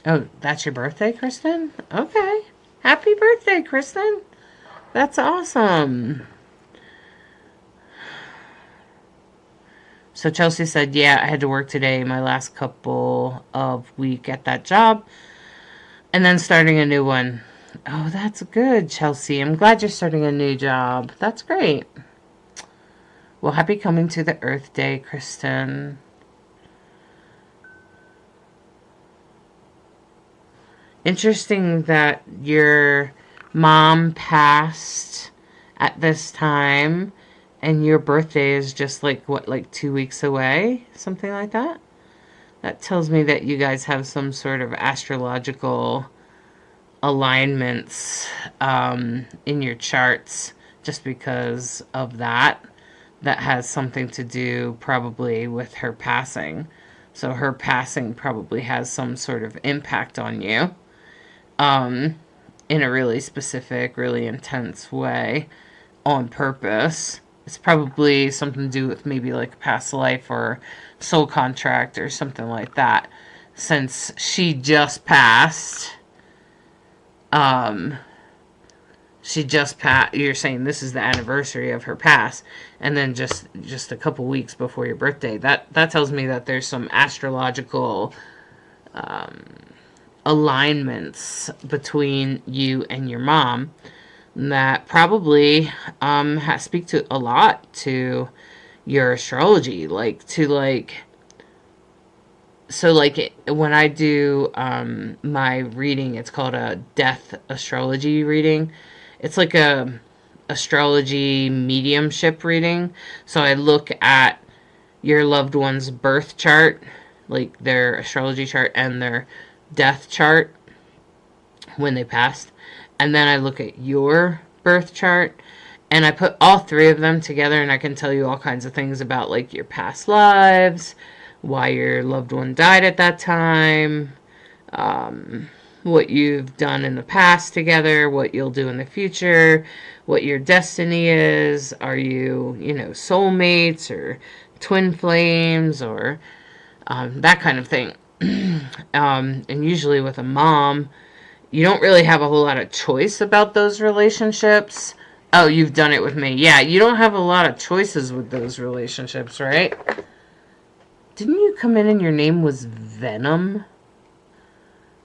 Oh, that's your birthday, Kristen? Okay. Happy birthday, Kristen. That's awesome. So Chelsea said, yeah, I had to work today, my last couple of week at that job, and then starting a new one. Oh, that's good, Chelsea. I'm glad you're starting a new job. That's great. Well, happy coming to the Earth Day, Kristen. Interesting that your mom passed at this time and your birthday is just like, what, like 2 weeks away? Something like that? That tells me that you guys have some sort of astrological alignments in your charts just because of that. That has something to do probably with her passing. So her passing probably has some sort of impact on you um, in a really specific, really intense way on purpose. It's probably something to do with maybe like a past life or soul contract or something like that. Since she just passed, um, she just passed. You're saying this is the anniversary of her pass, and then just a couple weeks before your birthday. That tells me that there's some astrological um, alignments between you and your mom that probably speak to a lot to your astrology, like to like so like when I do my reading, it's called a death astrology reading. It's like a astrology mediumship reading. So I look at your loved one's birth chart, like their astrology chart and their death chart when they passed. And then I look at your birth chart and I put all three of them together and I can tell you all kinds of things about like your past lives, why your loved one died at that time, what you've done in the past together, what you'll do in the future, what your destiny is. Are you, soulmates or twin flames or that kind of thing. And usually with a mom, you don't really have a whole lot of choice about those relationships. Oh, you've done it with me. Yeah, you don't have a lot of choices with those relationships, right? Didn't you come in and your name was Venom?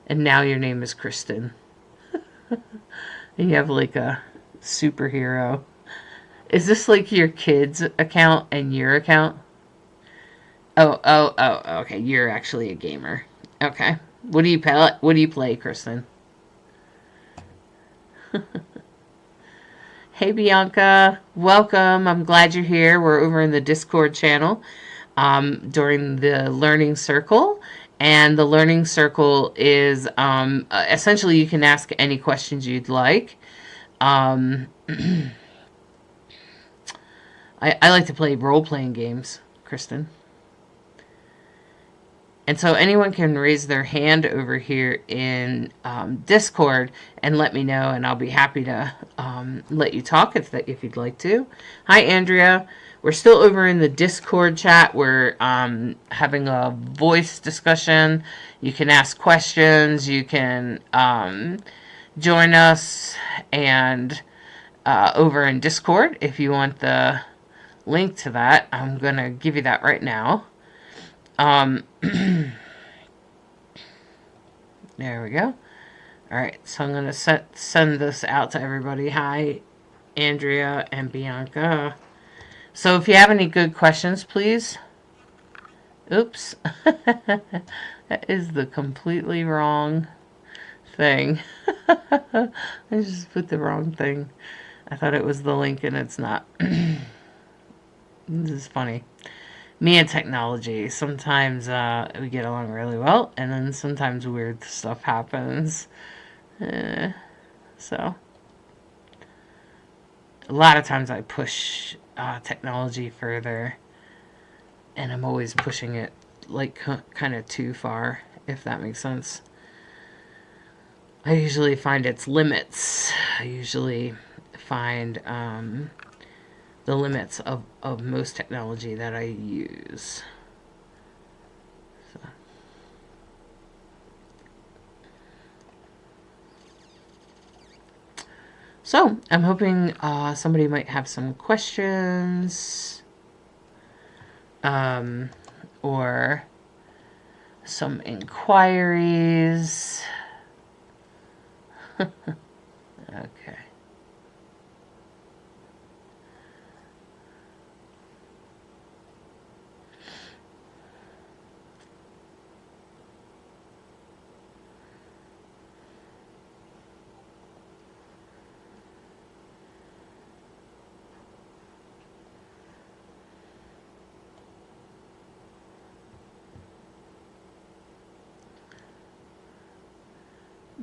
And now your name is Kristen. And you have like a superhero. Is this like your kid's account and your account? Oh, okay. You're actually a gamer. Okay. What do you play? What do you play, Kristen? Hey, Bianca. Welcome. I'm glad you're here. We're over in the Discord channel during the Learning Circle. And the Learning Circle is essentially you can ask any questions you'd like. Um, I like to play role-playing games, Kristen. And so anyone can raise their hand over here in Discord and let me know, and I'll be happy to let you talk if you'd like to. Hi, Andrea. We're still over in the Discord chat. We're having a voice discussion. You can ask questions. You can join us and over in Discord if you want the link to that. I'm going to give you that right now. There we go. Alright, so I'm going to send this out to everybody. Hi, Andrea and Bianca. So if you have any good questions, please. Oops. That is the completely wrong thing. I just put the wrong thing. I thought it was the link and it's not. This is funny. Me and technology, sometimes we get along really well, and then sometimes weird stuff happens. So, a lot of times I push technology further, and I'm always pushing it like kind of too far, if that makes sense. I usually find its limits. I usually find the limits of most technology that I use. So. So I'm hoping somebody might have some questions, um, or some inquiries. Okay.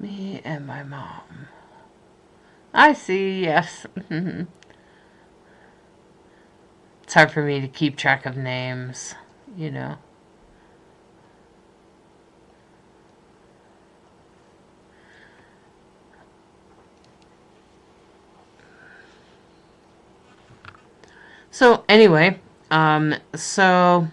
Me and my mom. I see, yes. It's hard for me to keep track of names, you know. So, anyway, so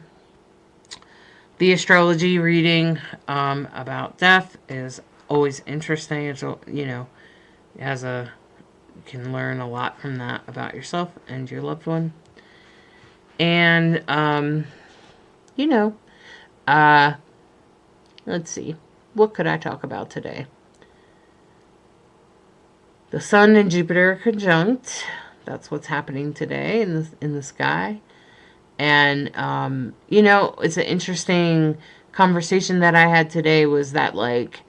the astrology reading about death is always interesting. It's, you know, it has a, you can learn a lot from that about yourself and your loved one. And, you know, uh, let's see. What could I talk about today? The Sun and Jupiter are conjunct. That's what's happening today in the sky. And you know, it's an interesting conversation that I had today. Was that like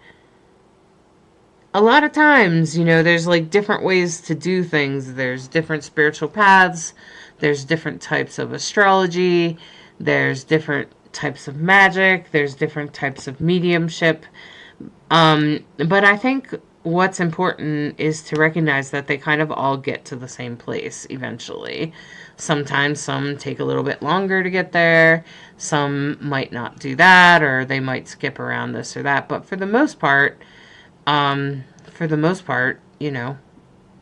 a lot of times, you know, there's like different ways to do things. There's different spiritual paths. There's different types of astrology. There's different types of magic. There's different types of mediumship. But I think what's important is to recognize that they kind of all get to the same place eventually. Sometimes some take a little bit longer to get there. Some might not do that, or they might skip around this or that. But for the most part, you know,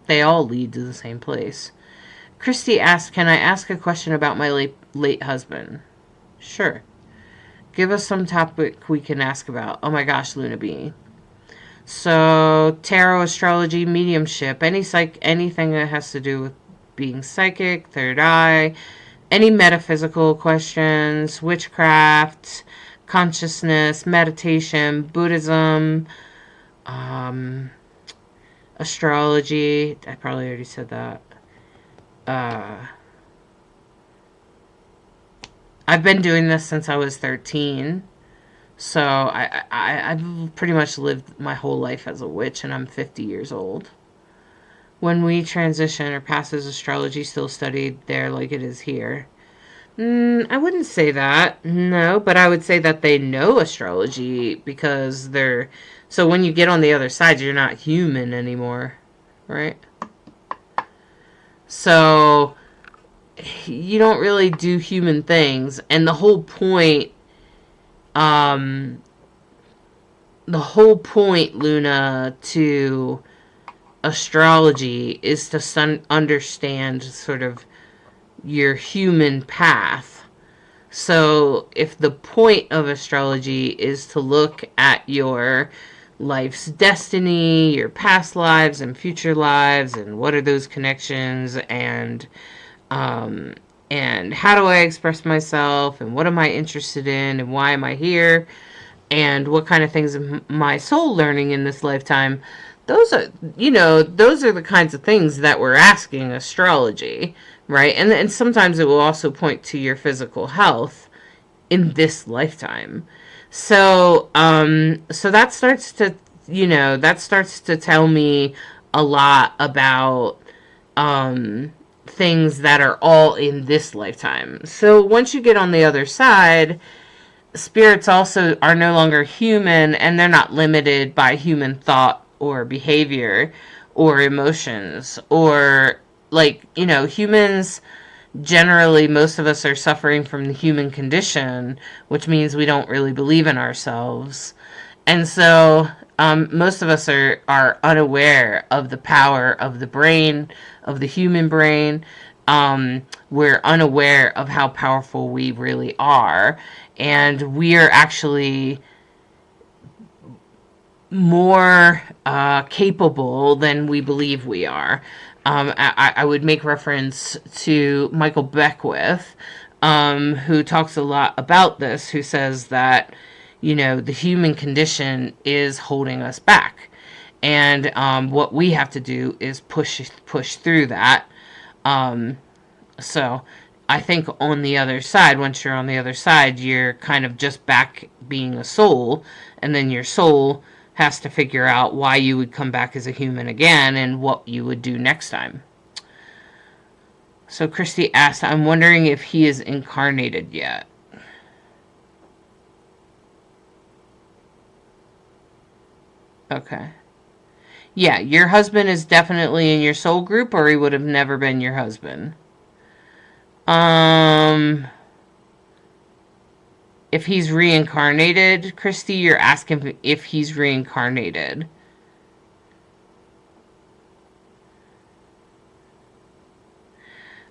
they all lead to the same place. Christy asked, "Can I ask a question about my late husband?" Sure. Give us some topic we can ask about. Oh my gosh, Luna B. So, tarot, astrology, mediumship, anything that has to do with being psychic, third eye, any metaphysical questions, witchcraft, consciousness, meditation, Buddhism, astrology. I probably already said that. I've been doing this since I was 13. So I've pretty much lived my whole life as a witch, and I'm 50 years old. When we transition or pass, is astrology still studied there like it is here? I wouldn't say that, no, but I would say that they know astrology because they're. So when you get on the other side, you're not human anymore, right? So you don't really do human things, and um, the whole point, Luna, to astrology is to understand sort of your human path. So if the point of astrology is to look at your life's destiny, your past lives and future lives, and what are those connections, um, and how do I express myself, and what am I interested in, and why am I here, and what kind of things am my soul learning in this lifetime. Those are, you know, those are the kinds of things that we're asking astrology, right? And sometimes it will also point to your physical health in this lifetime. So that starts to, you know, that starts to tell me a lot about things that are all in this lifetime. So once you get on the other side, spirits also are no longer human, and they're not limited by human thought or behavior or emotions, or, like, you know, humans generally, most of us are suffering from the human condition, which means we don't really believe in ourselves. And so most of us are unaware of the power of the brain, of the human brain. We're unaware of how powerful we really are. And we are actually more capable than we believe we are. I would make reference to Michael Beckwith, who talks a lot about this, who says that, the human condition is holding us back. And what we have to do is push through that. So I think on the other side, once you're on the other side, you're kind of just back being a soul, and then your soul has to figure out why you would come back as a human again and what you would do next time. So Christy asked, I'm wondering if he is incarnated yet. Okay. Yeah, your husband is definitely in your soul group, or he would have never been your husband. Um, if he's reincarnated, Christy, you're asking if he's reincarnated.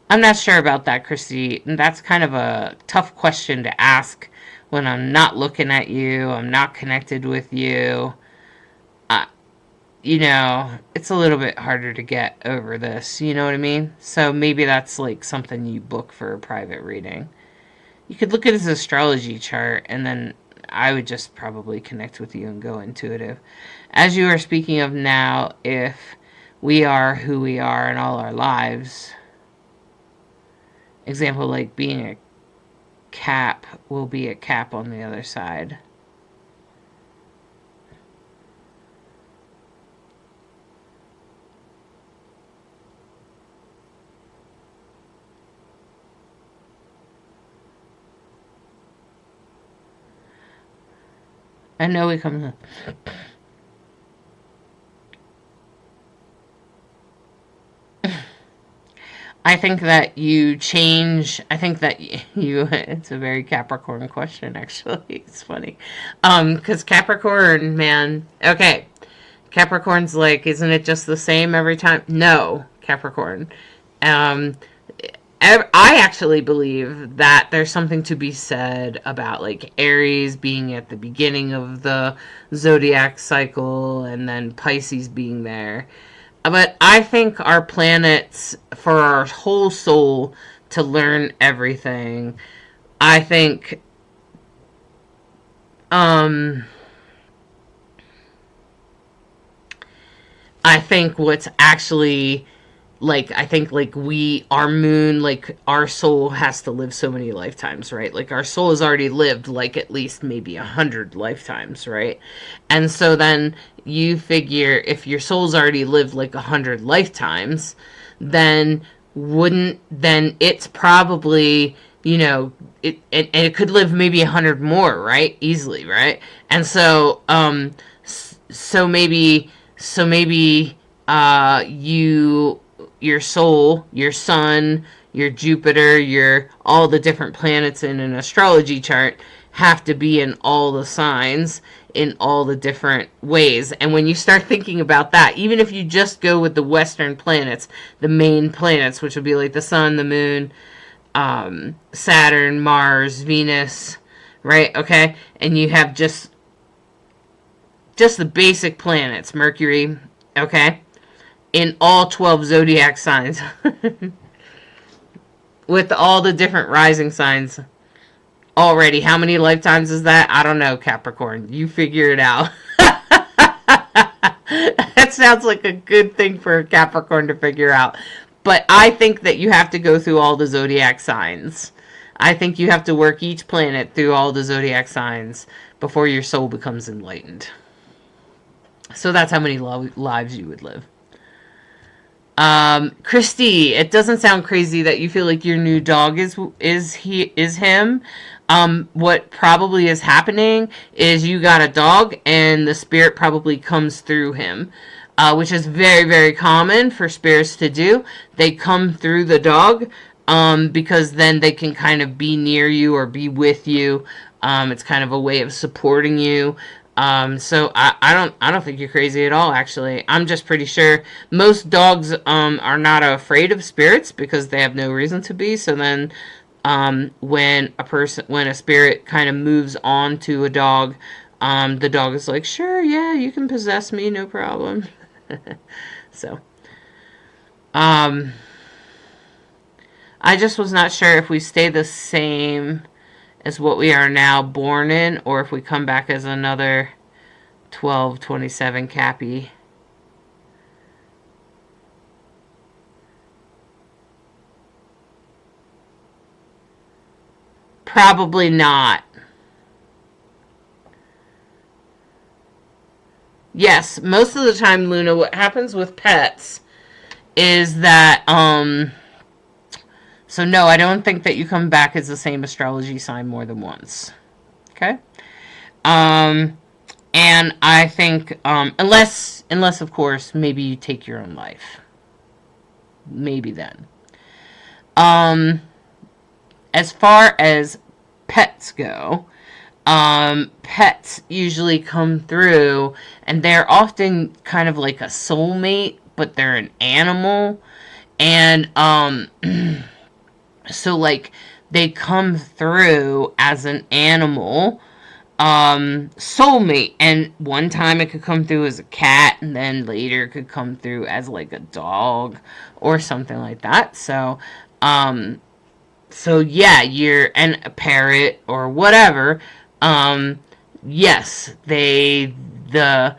I'm not sure about that, Christy. That's kind of a tough question to ask when I'm not looking at you, I'm not connected with you. Uh, it's a little bit harder to get over this. You know what I mean? So maybe that's like something you book for a private reading. You could look at his astrology chart, and then I would just probably connect with you and go intuitive. As you are speaking of now, if we are who we are in all our lives, example, like being a cap will be a cap on the other side. I know we come. I think that you change. I think that you. It's a very Capricorn question, actually. It's funny, because Capricorn, man. Okay, Capricorn's like, isn't it just the same every time? No, Capricorn. Um, I actually believe that there's something to be said about like Aries being at the beginning of the zodiac cycle and then Pisces being there. But I think our planets, for our whole soul to learn everything, I think, um, I think what's actually like, I think like our moon, like our soul has to live so many lifetimes, right? Like our soul has already lived like at least maybe 100 lifetimes, right? And so then you figure if your soul's already lived like 100 lifetimes, then then it's probably, and it could live maybe 100 more, right? Easily, right? And so, so maybe your soul, your sun, your Jupiter, your all the different planets in an astrology chart have to be in all the signs in all the different ways. And when you start thinking about that, even if you just go with the Western planets, the main planets, which would be like the sun, the moon, Saturn, Mars, Venus, right? Okay, and you have just the basic planets, Mercury, okay, in all 12 zodiac signs, with all the different rising signs already. How many lifetimes is that? I don't know, Capricorn. You figure it out. That sounds like a good thing for a Capricorn to figure out. But I think that you have to go through all the zodiac signs. I think you have to work each planet through all the zodiac signs before your soul becomes enlightened. So that's how many lives you would live. Christy, it doesn't sound crazy that you feel like your new dog is him. What probably is happening is you got a dog and the spirit probably comes through him, which is very, very common for spirits to do. They come through the dog, because then they can kind of be near you or be with you. It's kind of a way of supporting you. So I don't think you're crazy at all, actually. I'm just pretty sure most dogs, are not afraid of spirits because they have no reason to be. So then, when a spirit kind of moves on to a dog, the dog is like, sure, yeah, you can possess me, no problem. So, um, I just was not sure if we stay the same as what we are now born in, or if we come back as another 1227 Cappy. Probably not. Yes, most of the time, Luna, what happens with pets is that, so no, I don't think that you come back as the same astrology sign more than once. Okay? Um, and I think, unless of course, maybe you take your own life. Maybe then. Um, as far as pets go, pets usually come through and they're often kind of like a soulmate, but they're an animal. And, so like they come through as an animal, soulmate. And one time it could come through as a cat, and then later it could come through as like a dog or something like that. So yeah, you're and a parrot or whatever. Um, yes, the the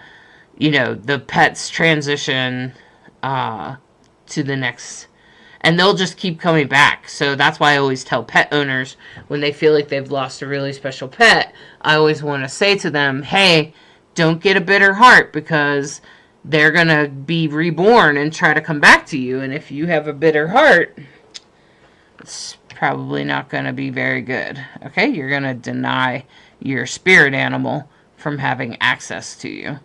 pets transition uh, to the next, and they'll just keep coming back. So that's why I always tell pet owners when they feel like they've lost a really special pet, I always want to say to them, hey, don't get a bitter heart, because they're going to be reborn and try to come back to you. And if you have a bitter heart, it's probably not going to be very good. Okay? You're going to deny your spirit animal from having access to you.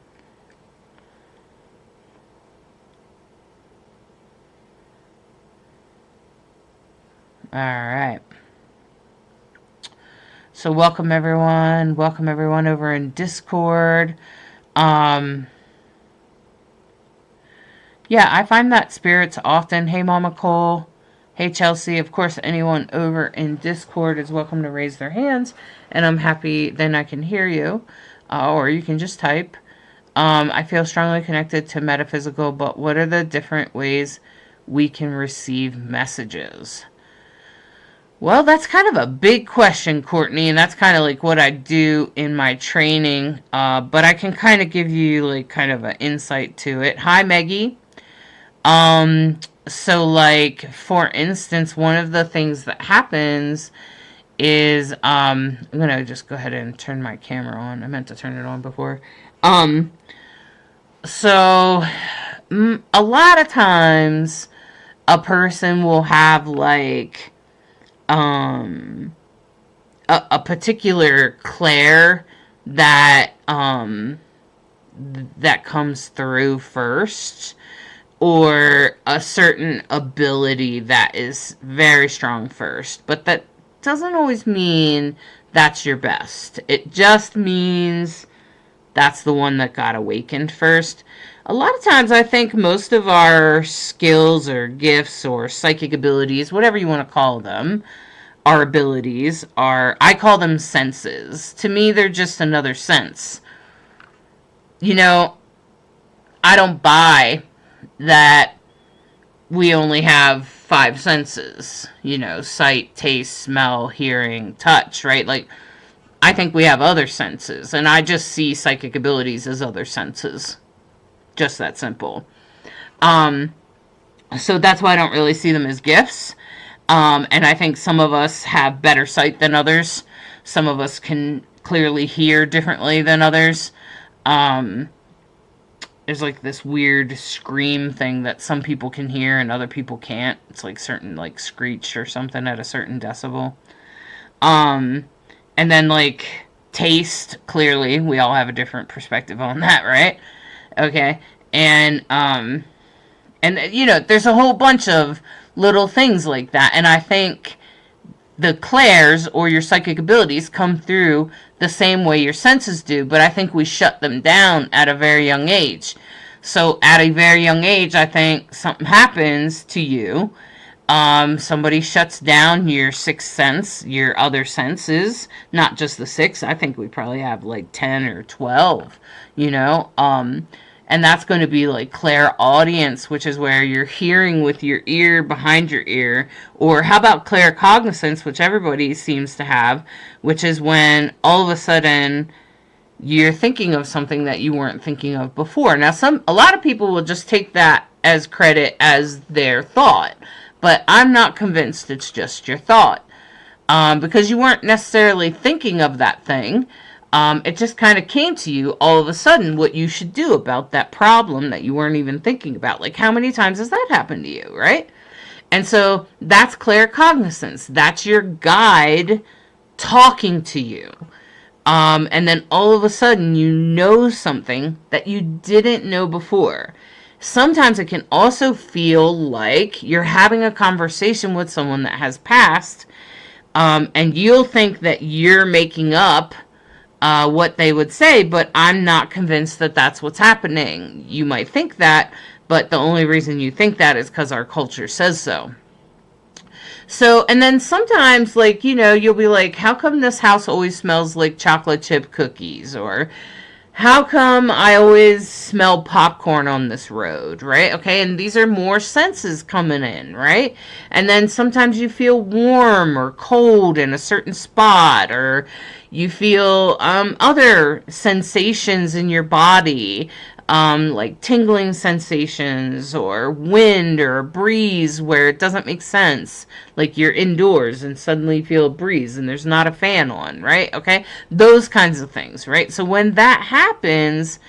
All right. So welcome everyone. Welcome everyone over in Discord. Yeah, I find that spirits often, hey Mama Cole, hey Chelsea, of course anyone over in Discord is welcome to raise their hands, and I'm happy then I can hear you, or you can just type. I feel strongly connected to metaphysical, but what are the different ways we can receive messages? Well, that's kind of a big question, Courtney, and that's kind of like what I do in my training, but I can kind of give you like kind of an insight to it. Hi, Maggie. So like, for instance, one of the things that happens is, I'm gonna just go ahead and turn my camera on. I meant to turn it on before. So, a lot of times, a person will have like, a particular clair that that comes through first, or a certain ability that is very strong first, but that doesn't always mean that's your best. It just means that's the one that got awakened first. A lot of times I think most of our skills or gifts or psychic abilities, whatever you want to call them, our abilities are, I call them senses. To me, they're just another sense. You know, I don't buy that we only have five senses. You know, sight, taste, smell, hearing, touch, right? Like, I think we have other senses, and I just see psychic abilities as other senses. Just that simple. So that's why I don't really see them as gifts. And I think some of us have better sight than others. Some of us can clearly hear differently than others. There's like this weird scream thing that some people can hear and other people can't. It's like certain like screech or something at a certain decibel. And then like taste, clearly we all have a different perspective on that, right? Okay. And you know, there's a whole bunch of little things like that. And I think the clairs or your psychic abilities come through the same way your senses do, but I think we shut them down at a very young age. So at a very young age, I think something happens to you, Somebody shuts down your sixth sense, your other senses, not just the six. I think we probably have like 10 or 12, you know. And that's going to be like clairaudience, which is where you're hearing with your ear behind your ear. Or how about claircognizance, which everybody seems to have, which is when all of a sudden you're thinking of something that you weren't thinking of before. Now, a lot of people will just take that as credit as their thought, but I'm not convinced it's just your thought, because you weren't necessarily thinking of that thing. It just kind of came to you all of a sudden what you should do about that problem that you weren't even thinking about. Like, how many times has that happened to you, right? And so that's claircognizance. That's your guide talking to you. And then all of a sudden you know something that you didn't know before. Sometimes it can also feel like you're having a conversation with someone that has passed, and you'll think that you're making up what they would say, but I'm not convinced that that's what's happening. You might think that, but the only reason you think that is because our culture says so. So, and then sometimes, like, you know, you'll be like, how come this house always smells like chocolate chip cookies? Or how come I always smell popcorn on this road, right? Okay, and these are more senses coming in, right? And then sometimes you feel warm or cold in a certain spot, or you feel other sensations in your body, like tingling sensations or wind or a breeze where it doesn't make sense. Like you're indoors and suddenly you feel a breeze and there's not a fan on, right? Okay, those kinds of things, right? So when that happens,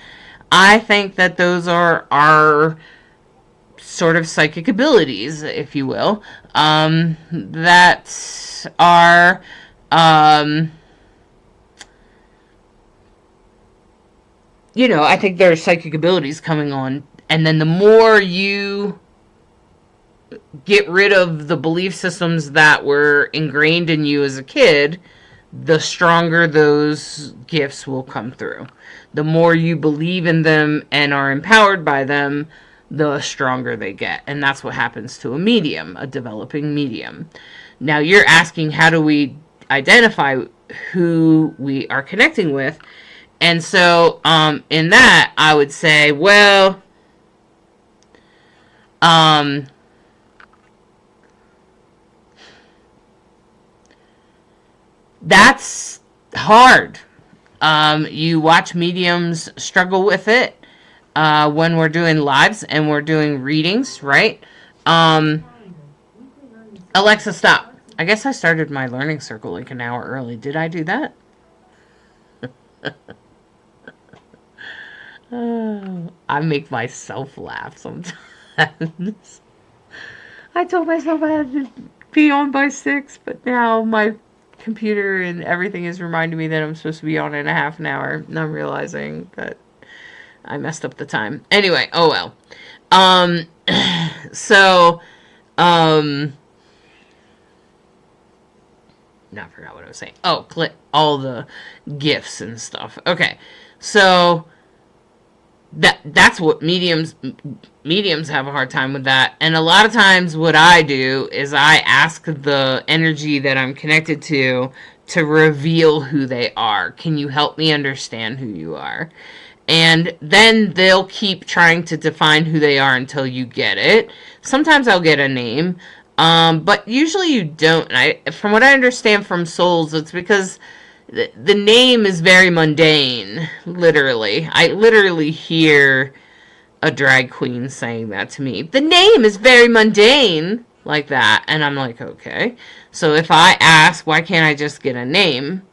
I think that those are our sort of psychic abilities, if you will, that are you know, I think there are psychic abilities coming on. And then the more you get rid of the belief systems that were ingrained in you as a kid, the stronger those gifts will come through. The more you believe in them and are empowered by them, the stronger they get. And that's what happens to a medium, a developing medium. Now, you're asking, how do we identify who we are connecting with? And so, in that, I would say, well, that's hard. You watch mediums struggle with it when we're doing lives and we're doing readings, right? Alexa, stop. I guess I started my learning circle like an hour early. Did I do that? I make myself laugh sometimes. I told myself I had to be on by 6, but now my computer and everything is reminding me that I'm supposed to be on in a half an hour, and I'm realizing that I messed up the time. Anyway, oh well. So, no, I forgot what I was saying. Oh, all the gifts and stuff. Okay, so that's what mediums have a hard time with that. And a lot of times what I do is I ask the energy that I'm connected to reveal who they are. Can you help me understand who you are? And then they'll keep trying to define who they are until you get it. Sometimes I'll get a name, but usually you don't. From what I understand from souls, it's because the name is very mundane, literally. I literally hear a drag queen saying that to me. The name is very mundane, like that. And I'm like, okay. So if I ask, why can't I just get a name?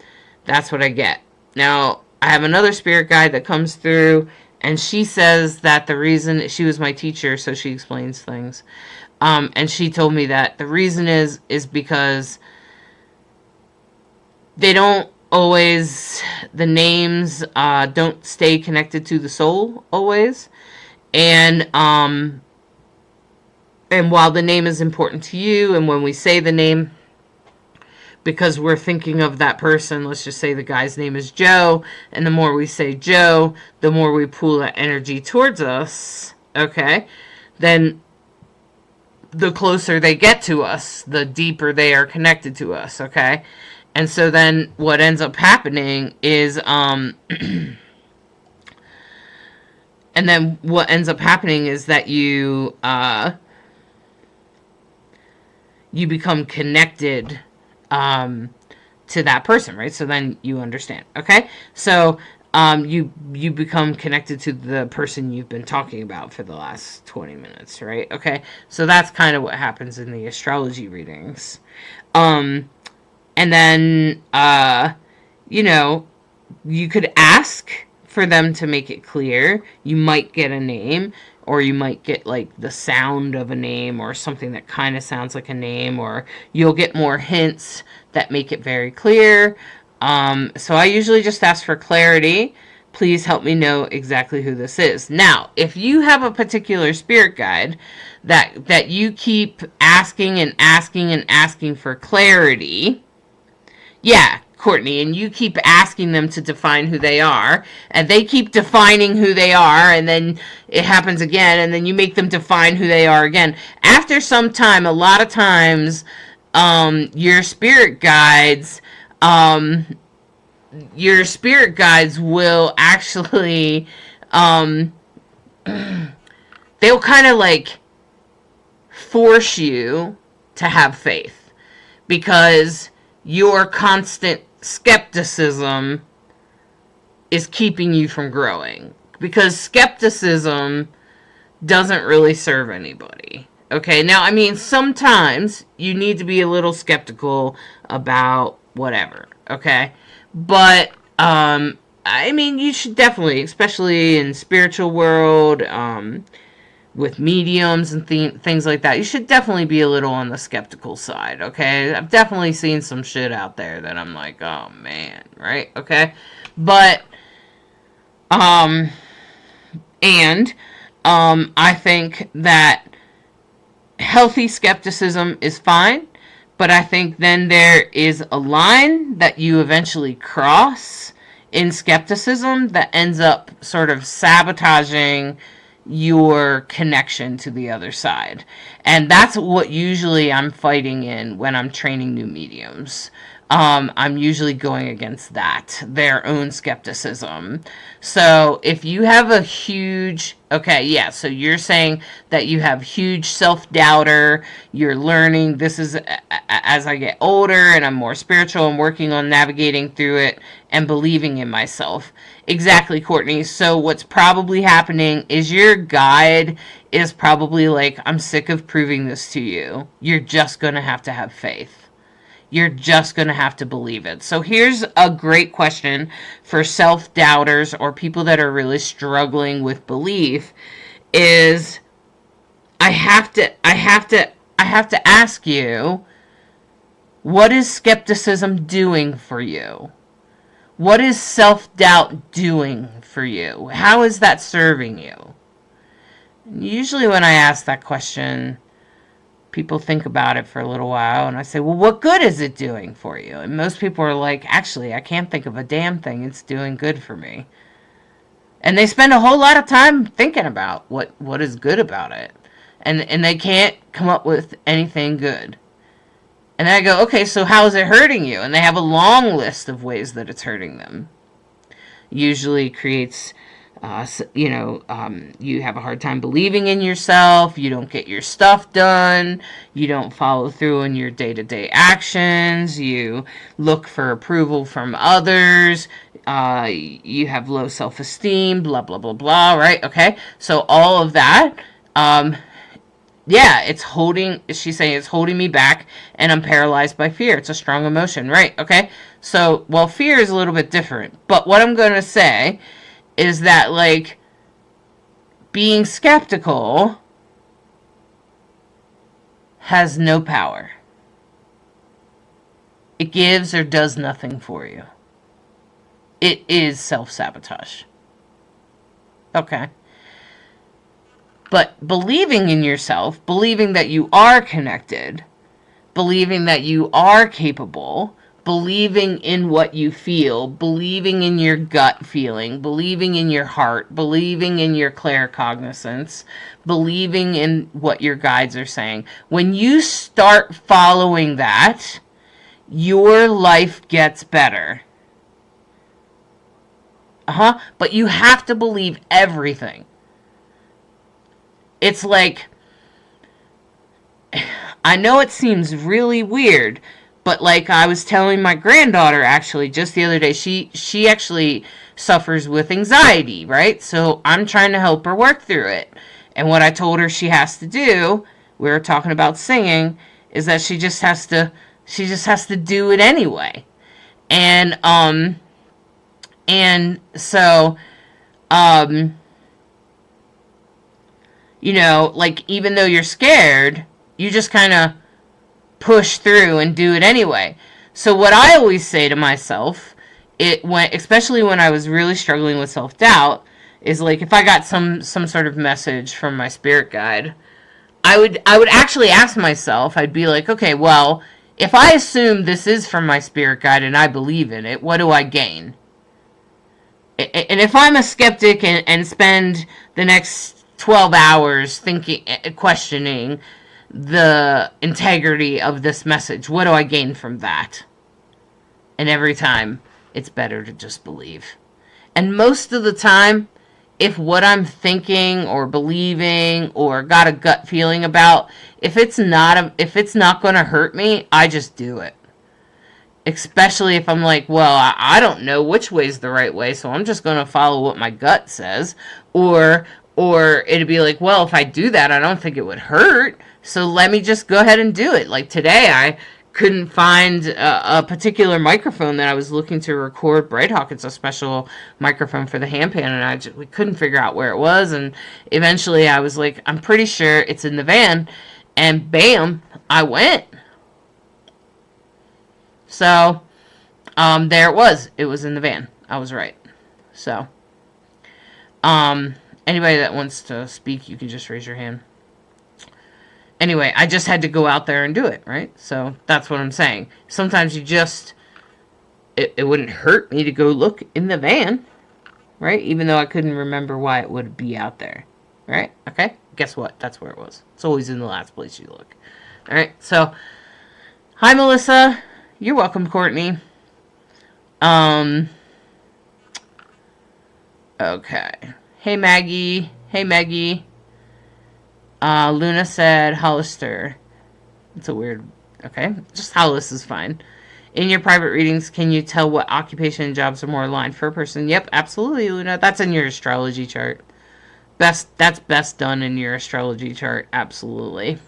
That's what I get. Now, I have another spirit guide that comes through, and she says that the reason, she was my teacher, so she explains things. And she told me that the reason is because they don't always, the names don't stay connected to the soul always. And while the name is important to you, and when we say the name, because we're thinking of that person, let's just say the guy's name is Joe, and the more we say Joe, the more we pull that energy towards us, okay? Then the closer they get to us, the deeper they are connected to us, okay? And so then what ends up happening is and then what ends up happening is that you become connected to that person, right? So then you understand, okay? So you become connected to the person you've been talking about for the last 20 minutes, right? Okay, so that's kind of what happens in the astrology readings. And then you know, you could ask for them to make it clear. You might get a name, or you might get like the sound of a name or something that kind of sounds like a name, or you'll get more hints that make it very clear. So I usually just ask for clarity. Please help me know exactly who this is. Now, if you have a particular spirit guide that you keep asking and asking and asking for clarity, yeah, Courtney, and you keep asking them to define who they are, and they keep defining who they are, and then it happens again, and then you make them define who they are again. After some time, a lot of times, your spirit guides, will actually, they'll kind of like force you to have faith, because your constant skepticism is keeping you from growing, because skepticism doesn't really serve anybody. Okay, now I mean, sometimes you need to be a little skeptical about whatever, okay, but I mean, you should definitely, especially in spiritual world, with mediums and things like that, you should definitely be a little on the skeptical side, okay? I've definitely seen some shit out there that I'm like, oh man, right? Okay? But, I think that healthy skepticism is fine, but I think then there is a line that you eventually cross in skepticism that ends up sort of sabotaging your connection to the other side. And that's what usually I'm fighting in when I'm training new mediums. I'm usually going against that, their own skepticism. So if you have a huge, okay, yeah, so you're saying that you have huge self-doubter, you're learning, this is as I get older and I'm more spiritual, I'm working on navigating through it and believing in myself. Exactly, Courtney. So what's probably happening is your guide is probably like, I'm sick of proving this to you. You're just going to have faith. You're just going to have to believe it. So here's a great question for self-doubters or people that are really struggling with belief is, I have to ask you, what is skepticism doing for you? What is self-doubt doing for you? How is that serving you? Usually when I ask that question, people think about it for a little while, and I say, well, what good is it doing for you? And most people are like, actually, I can't think of a damn thing it's doing good for me. And they spend a whole lot of time thinking about what is good about it. And they can't come up with anything good. And then I go, okay, so how is it hurting you? And they have a long list of ways that it's hurting them. Usually creates, you have a hard time believing in yourself. You don't get your stuff done. You don't follow through on your day-to-day actions. You look for approval from others. You have low self-esteem, blah, blah, blah, blah, right? Okay, so all of that, yeah, she's saying it's holding me back and I'm paralyzed by fear. It's a strong emotion, right? Okay. So, well, fear is a little bit different. But what I'm going to say is that, like, being skeptical has no power. It gives or does nothing for you. It is self-sabotage. Okay. But believing in yourself, believing that you are connected, believing that you are capable, believing in what you feel, believing in your gut feeling, believing in your heart, believing in your claircognizance, believing in what your guides are saying. When you start following that, your life gets better. But you have to believe everything. It's like, I know it seems really weird, but like I was telling my granddaughter actually just the other day, she actually suffers with anxiety, right? So I'm trying to help her work through it. And what I told her she has to do, we were talking about singing, is that she just has to do it anyway. And so you know, like even though you're scared, you just kind of push through and do it anyway. So what I always say to myself, especially when I was really struggling with self-doubt, is like if I got some sort of message from my spirit guide, I would actually ask myself, I'd be like, okay, well, if I assume this is from my spirit guide and I believe in it, what do I gain? And if I'm a skeptic and spend the next 12 hours thinking, questioning the integrity of this message, what do I gain from that? And every time, it's better to just believe. And most of the time, if what I'm thinking or believing or got a gut feeling about, if it's not going to hurt me, I just do it. Especially if I'm like, well, I don't know which way's the right way, so I'm just going to follow what my gut says. Or it'd be like, well, if I do that, I don't think it would hurt, so let me just go ahead and do it. Like today, I couldn't find a particular microphone that I was looking to record Brighthawk. It's a special microphone for the handpan, and we couldn't figure out where it was. And eventually, I was like, I'm pretty sure it's in the van, and bam, I went. So, there it was. It was in the van. I was right. So, anybody that wants to speak, you can just raise your hand. Anyway, I just had to go out there and do it, right? So, that's what I'm saying. Sometimes it wouldn't hurt me to go look in the van, right? Even though I couldn't remember why it would be out there, right? Okay? Guess what? That's where it was. It's always in the last place you look. All right? So, hi, Melissa. You're welcome, Courtney. Okay. Hey, Maggie. Hey, Maggie. Luna said Hollister. It's a weird... Okay. Just Hollis is fine. In your private readings, can you tell what occupation and jobs are more aligned for a person? Yep, absolutely, Luna. That's in your astrology chart. That's best done in your astrology chart. Absolutely.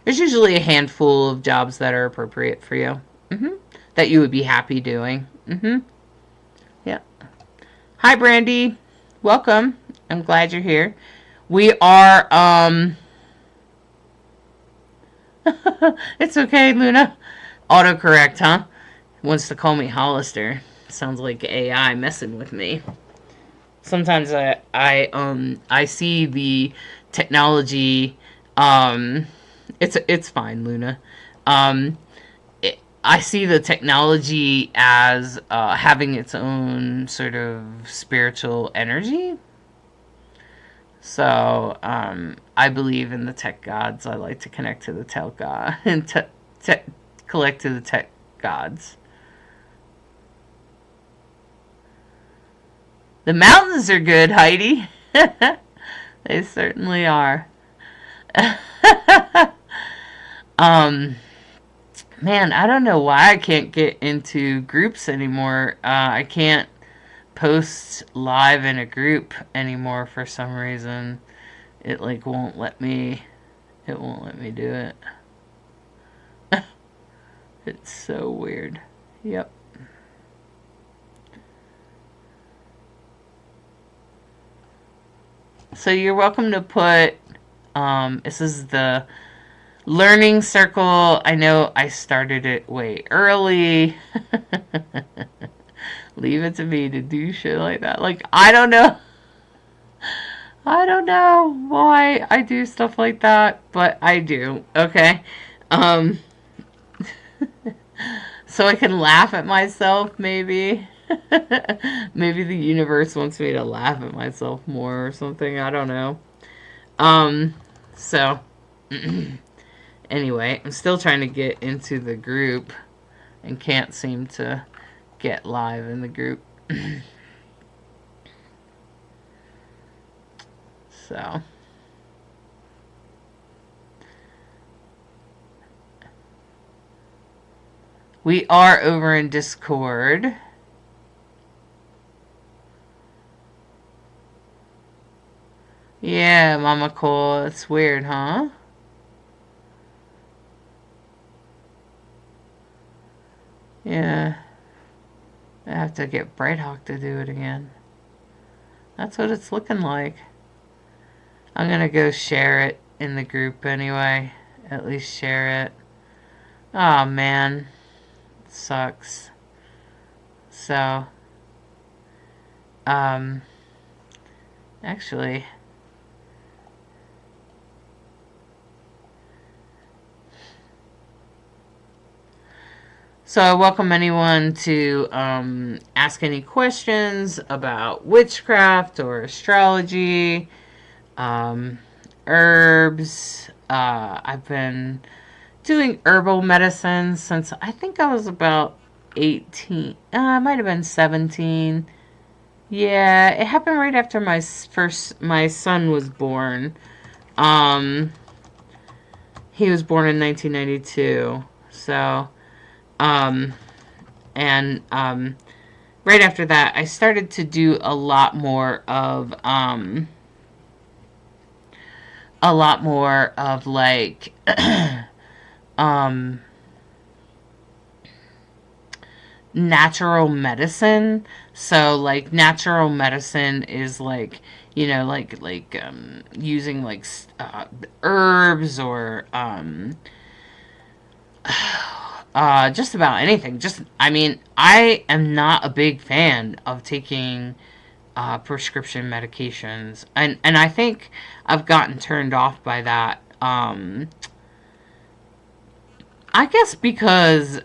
There's usually a handful of jobs that are appropriate for you. That you would be happy doing. Yeah. Hi, Brandy. Welcome. I'm glad you're here. We are, it's okay, Luna. Autocorrect, huh? Wants to call me Hollister. Sounds like AI messing with me. Sometimes I see the technology, it's fine, Luna. I see the technology as having its own sort of spiritual energy. So, I believe in the tech gods. I like to connect to the tech god and collect to the tech gods. The mountains are good, Heidi. They certainly are. Man, I don't know why I can't get into groups anymore. I can't post live in a group anymore for some reason. It like won't let me do it. It's so weird. Yep. So you're welcome to put this is the learning circle. I know I started it way early. Leave it to me to do shit like that. Like, I don't know why I do stuff like that, but I do. Okay. So So I can laugh at myself, maybe. Maybe the universe wants me to laugh at myself more or something. I don't know. Um, so anyway, I'm still trying to get into the group and can't seem to get live in the group. So we are over in Discord. Yeah, Mama Cole, it's weird, huh? Yeah, I have to get Brighthawk to do it again. That's what it's looking like. I'm gonna go share it in the group anyway. At least share it. Oh man, it sucks. So, um, actually, so I welcome anyone to ask any questions about witchcraft or astrology, um, herbs. I've been doing herbal medicine since I think I was about 18. I might have been 17. Yeah, it happened right after my son was born. Um, he was born in 1992. So, um, and right after that, I started to do a lot more of like, um, natural medicine. So like natural medicine is like, using like herbs or just about anything. Just, I mean, I am not a big fan of taking prescription medications, and I think I've gotten turned off by that. I guess because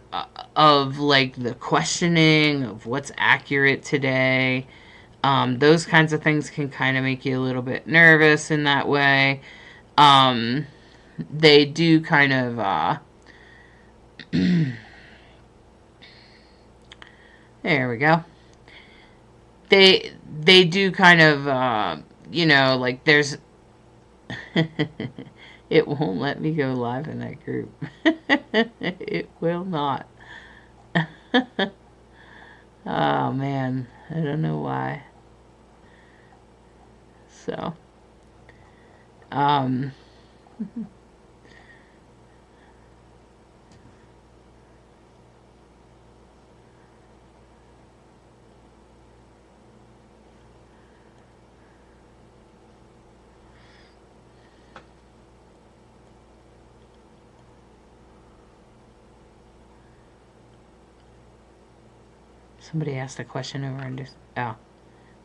of like the questioning of what's accurate today. Those kinds of things can kind of make you a little bit nervous in that way. Um, they do kind of there we go. They do kind of like there's it won't let me go live in that group. It will not. Oh man, I don't know why. So, um, somebody asked a question over and just, oh,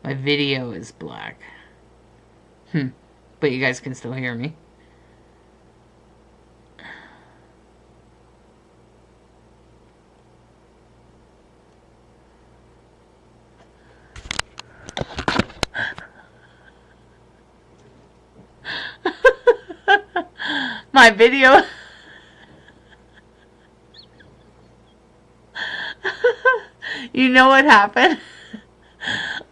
my video is black. But you guys can still hear me. My video. You know what happened?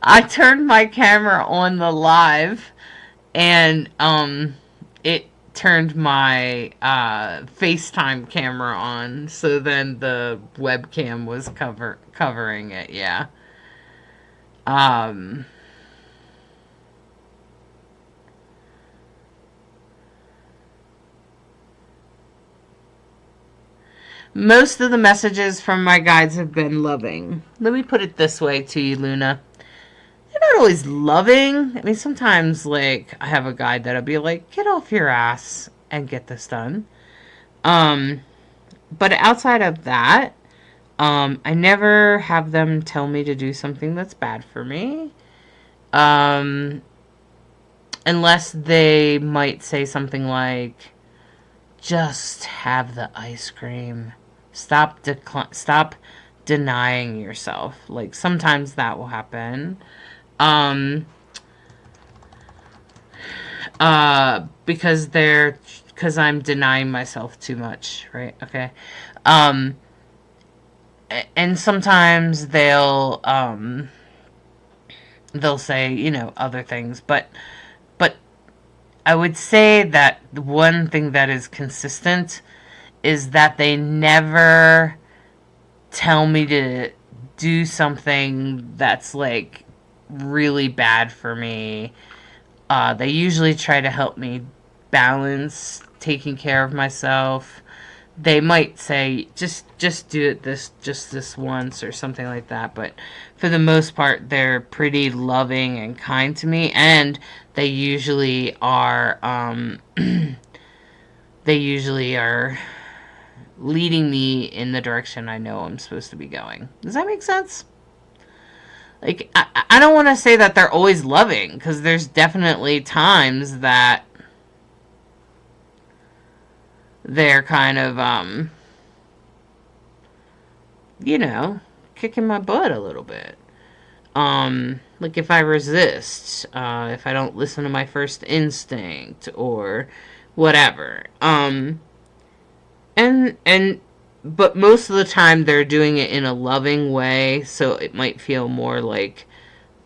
I turned my camera on the live and it turned my FaceTime camera on, so then the webcam was covering it. Yeah. Um Most of the messages from my guides have been loving. Let me put it this way to you, Luna. They're not always loving. I mean, sometimes, like, I have a guide that'll be like, get off your ass and get this done. But outside of that, I never have them tell me to do something that's bad for me. Unless they might say something like, just have the ice cream. Stop denying yourself. Like, sometimes that will happen. Because I'm denying myself too much, right? Okay. Um, and sometimes they'll say, other things, but I would say that the one thing that is consistent is that they never tell me to do something that's like really bad for me. They usually try to help me balance taking care of myself. They might say just do it this once or something like that, but for the most part they're pretty loving and kind to me, and they usually are they usually are leading me in the direction I know I'm supposed to be going. Does that make sense? Like, I don't want to say that they're always loving, because there's definitely times that they're kind of, kicking my butt a little bit. Like if I resist, if I don't listen to my first instinct, or whatever. And but most of the time they're doing it in a loving way, so it might feel more like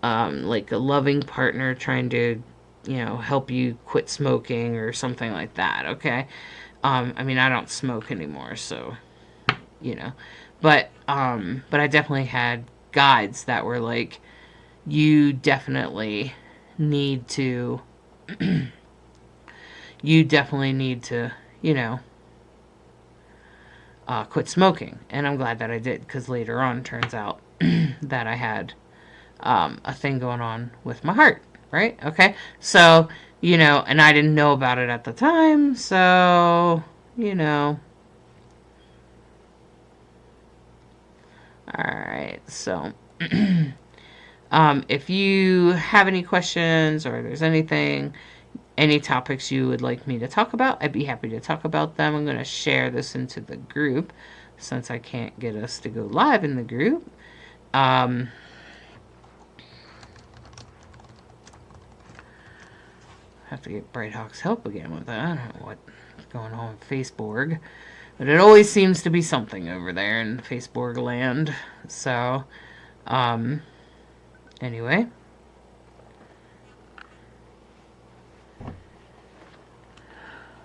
a loving partner trying to, help you quit smoking or something like that. Okay. I mean, I don't smoke anymore, so, you know, but I definitely had guides that were like, you definitely need to, you definitely need to, quit smoking. And I'm glad that I did, because later on, turns out that I had a thing going on with my heart, right? Okay. So, and I didn't know about it at the time. So, all right. So, if you have any questions, or there's any topics you would like me to talk about, I'd be happy to talk about them. I'm going to share this into the group since I can't get us to go live in the group. I have to get Bright Hawk's help again with that. I don't know what's going on with Facebook, but it always seems to be something over there in Facebook land. So, anyway.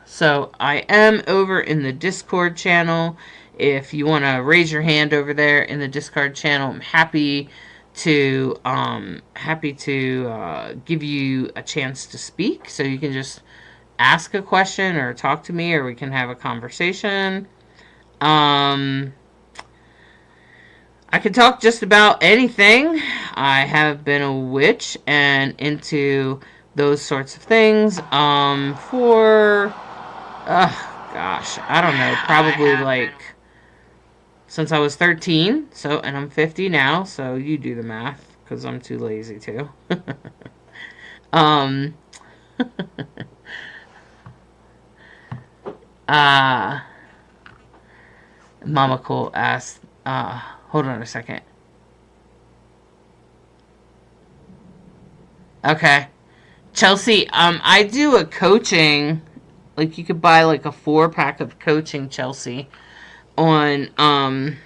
So I am over in the Discord channel. If you want to raise your hand over there in the Discord channel, I'm happy to give you a chance to speak. So you can just ask a question or talk to me, or we can have a conversation. I can talk just about anything. I have been a witch and into those sorts of things for gosh, I don't know, probably like since I was 13. So, and I'm 50 now, so you do the math, because I'm too lazy to. Mama Cole asked, hold on a second. Okay. Chelsea, I do a coaching, like you could buy like a 4-pack of coaching, Chelsea, on, I'm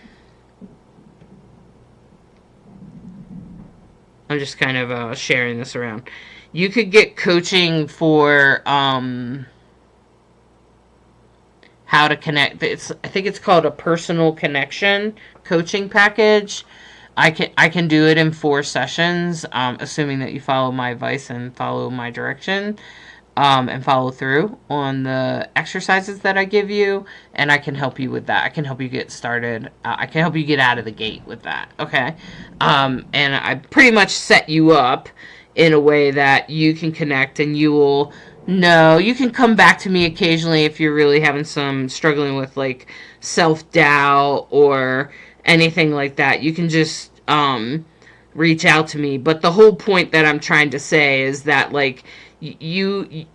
just kind of sharing this around. You could get coaching for how to connect. I think it's called a personal connection coaching package. I can do it in 4 sessions, assuming that you follow my advice and follow my direction, and follow through on the exercises that I give you, and I can help you with that. I can help you get started. I can help you get out of the gate with that. Okay, and I pretty much set you up in a way that you can connect, and you will know. You can come back to me occasionally if you're really having some struggling with like self-doubt or anything like that. You can just reach out to me. But the whole point that I'm trying to say is that like you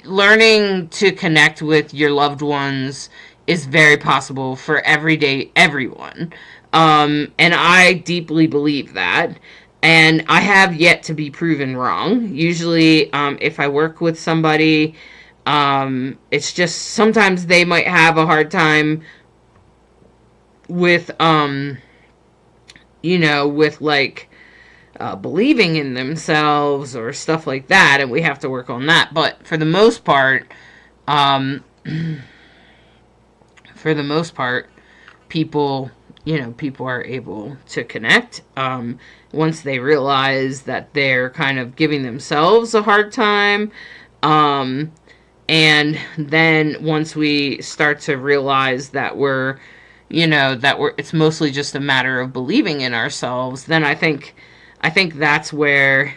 learning to connect with your loved ones is very possible for everyone. And I deeply believe that. And I have yet to be proven wrong. Usually, if I work with somebody, it's just sometimes they might have a hard time with, with like believing in themselves or stuff like that, and we have to work on that. But for the most part, um, for the most part, people, people are able to connect once they realize that they're kind of giving themselves a hard time. Um, and then once we start to realize that it's mostly just a matter of believing in ourselves, then I think that's where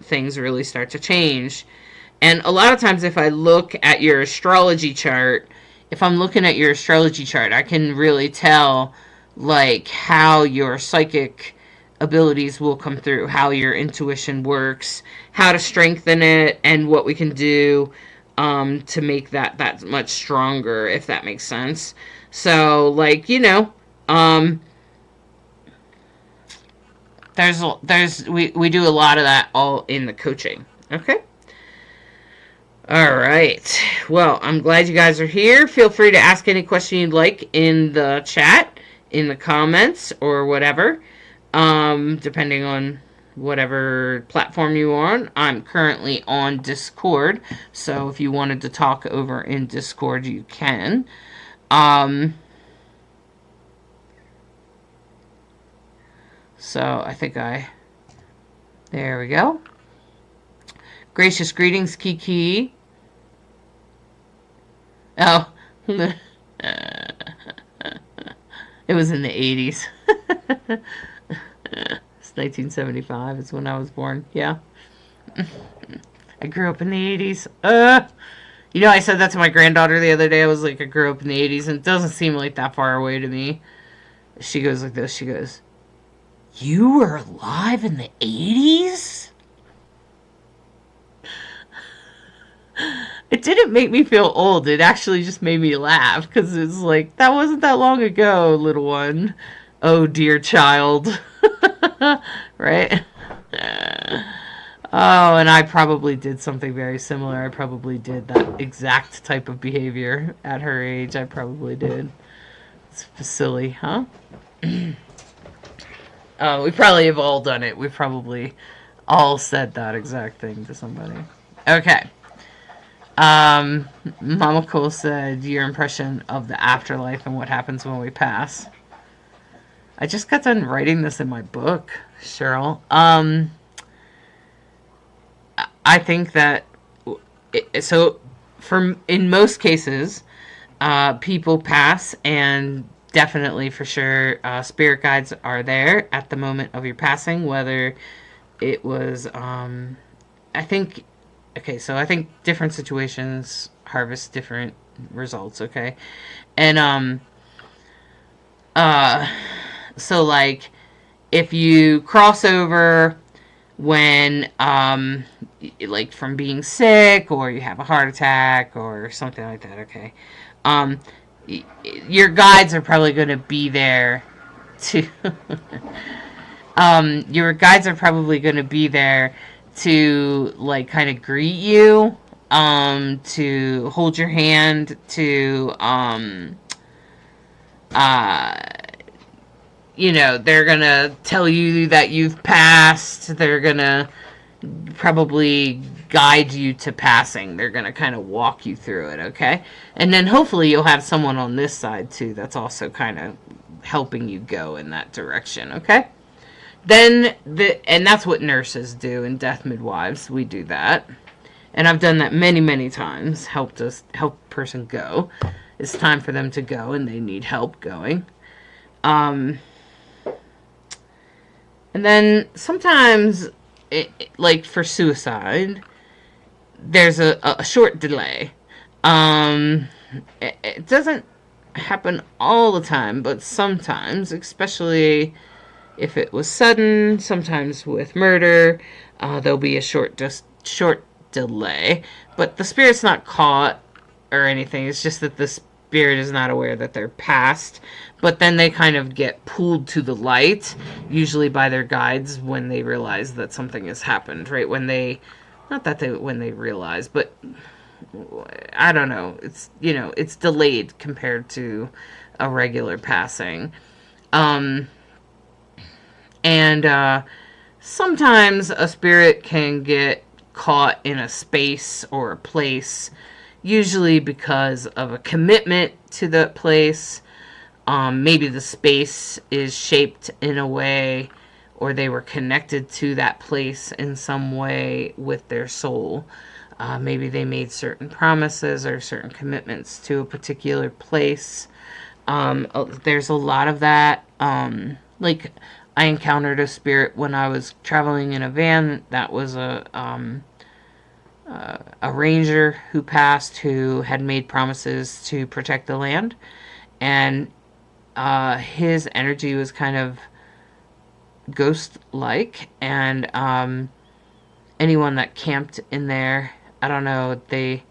things really start to change. And a lot of times, if I look at your astrology chart, if I'm looking at your astrology chart, I can really tell like how your psychic abilities will come through, how your intuition works, how to strengthen it, and what we can do to make that much stronger, if that makes sense. So, like, we do a lot of that all in the coaching. Okay. All right. Well, I'm glad you guys are here. Feel free to ask any question you'd like in the chat, in the comments, or whatever, depending on whatever platform you're on. I'm currently on Discord, so if you wanted to talk over in Discord, you can. So I think there we go. Gracious greetings, Kiki. Oh, it was in the 80s. It's 1975 is when I was born. Yeah. I grew up in the 80s. I said that to my granddaughter the other day. I was like, I grew up in the 80s, and it doesn't seem like that far away to me. She goes like this. She goes, "You were alive in the 80s?" It didn't make me feel old. It actually just made me laugh, because it's like, that wasn't that long ago, little one. Oh, dear child. Right? Oh, and I probably did something very similar. I probably did that exact type of behavior at her age. I probably did. It's silly, huh? We probably have all done it. We probably all said that exact thing to somebody. Okay. Mama Cole said, your impression of the afterlife and what happens when we pass. I just got done writing this in my book, Cheryl. I think that, in most cases, people pass, and definitely for sure, spirit guides are there at the moment of your passing, whether it was, I think different situations harvest different results, okay? And, so like, if you cross over when, like from being sick, or you have a heart attack or something like that, okay? Your guides are probably going to be there to, your guides are probably going to be there to like kind of greet you, to hold your hand, to they're gonna tell you that you've passed. They're gonna probably guide you to passing. They're gonna kind of walk you through it, okay? And then hopefully you'll have someone on this side too that's also kind of helping you go in that direction, okay? And that's what nurses do, and death midwives, we do that. And I've done that many, many times. Help a person go. It's time for them to go, and they need help going. And then sometimes, like for suicide, there's a short delay. It doesn't happen all the time, but sometimes, especially if it was sudden, sometimes with murder, there'll be a short delay. But the spirit's not caught or anything. It's just that this spirit is not aware that they're passed, but then they kind of get pulled to the light, usually by their guides when they realize that something has happened, right? When they, not that they, when they realize, but I don't know. It's, it's delayed compared to a regular passing. Um, and sometimes a spirit can get caught in a space or a place, usually because of a commitment to that place. Maybe the space is shaped in a way, or they were connected to that place in some way with their soul. Maybe they made certain promises or certain commitments to a particular place. There's a lot of that. Like, I encountered a spirit when I was traveling in a van that was a ranger who passed, who had made promises to protect the land, and his energy was kind of ghost-like, and anyone that camped in there, I don't know, it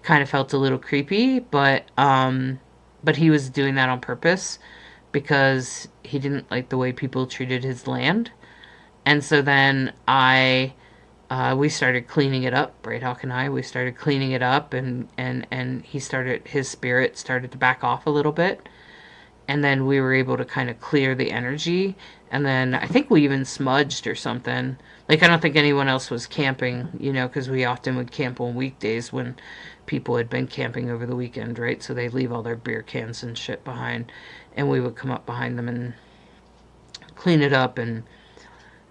kind of felt a little creepy, but he was doing that on purpose because he didn't like the way people treated his land. And so then we started cleaning it up. Braidhawk and I, we started cleaning it up, and his spirit started to back off a little bit. And then we were able to kind of clear the energy. And then I think we even smudged or something. Like, I don't think anyone else was camping, because we often would camp on weekdays when people had been camping over the weekend, right? So they leave all their beer cans and shit behind, and we would come up behind them and clean it up, and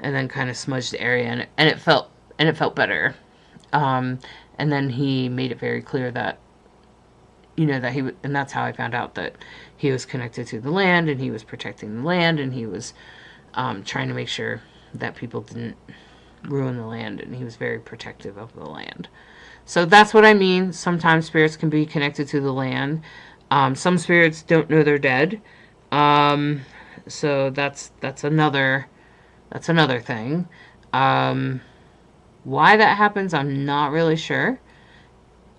then kind of smudge the area, and it felt better. And then he made it very clear that, that and that's how I found out that he was connected to the land, and he was protecting the land, and he was trying to make sure that people didn't ruin the land, and he was very protective of the land. So that's what I mean. Sometimes spirits can be connected to the land. Some spirits don't know they're dead. So that's another thing. Why that happens, I'm not really sure.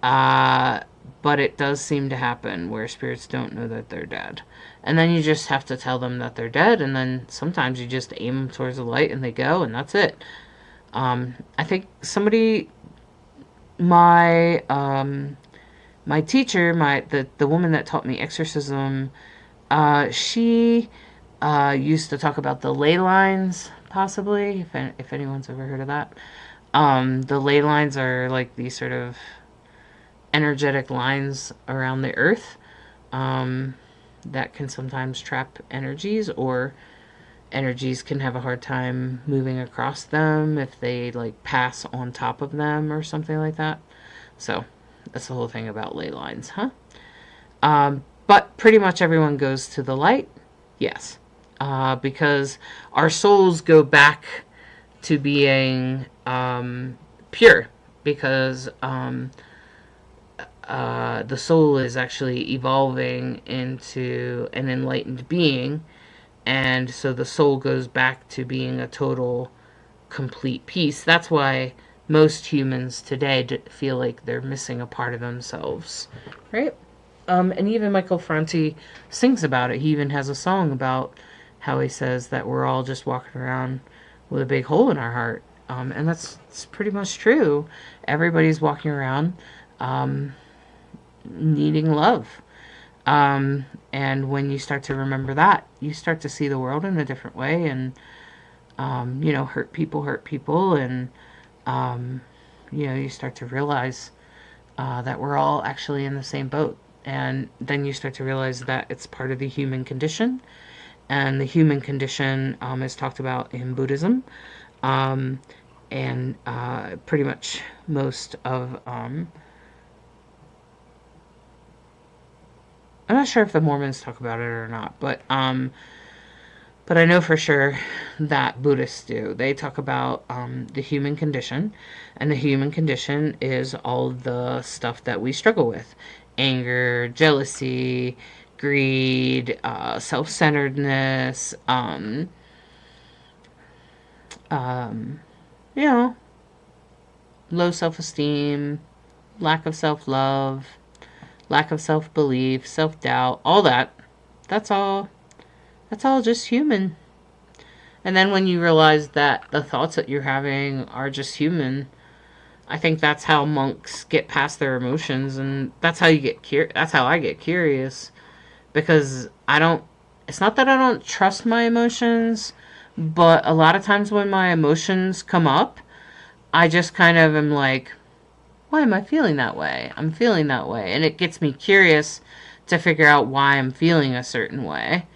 But it does seem to happen where spirits don't know that they're dead. And then you just have to tell them that they're dead, and then sometimes you just aim them towards the light and they go, and that's it. I think my teacher, the woman that taught me exorcism, she used to talk about the ley lines, possibly, if anyone's ever heard of that. The ley lines are like these sort of energetic lines around the earth that can sometimes trap energies, or energies can have a hard time moving across them if they like pass on top of them or something like that. So that's the whole thing about ley lines, huh? But pretty much everyone goes to the light, yes, because our souls go back to being pure, because the soul is actually evolving into an enlightened being, and so the soul goes back to being a total, complete piece. That's why most humans today feel like they're missing a part of themselves, right? And even Michael Franti sings about it. He even has a song about how he says that we're all just walking around with a big hole in our heart. And that's pretty much true. Everybody's walking around needing love. And when you start to remember that, you start to see the world in a different way, and hurt people, and you start to realize that we're all actually in the same boat. And then you start to realize that it's part of the human condition, and the human condition is talked about in Buddhism, and pretty much most of I'm not sure if the Mormons talk about it or not, but I know for sure that Buddhists do. They talk about the human condition, and the human condition is all the stuff that we struggle with: anger, jealousy, greed, self-centeredness, low self-esteem, lack of self-love, lack of self-belief, self-doubt, all that. That's all. That's all just human. And then when you realize that the thoughts that you're having are just human, I think that's how monks get past their emotions, and that's how you get that's how I get curious, because I don't it's not that I don't trust my emotions, but a lot of times when my emotions come up, I just kind of am like, why am I feeling that way? I'm feeling that way, and it gets me curious to figure out why I'm feeling a certain way.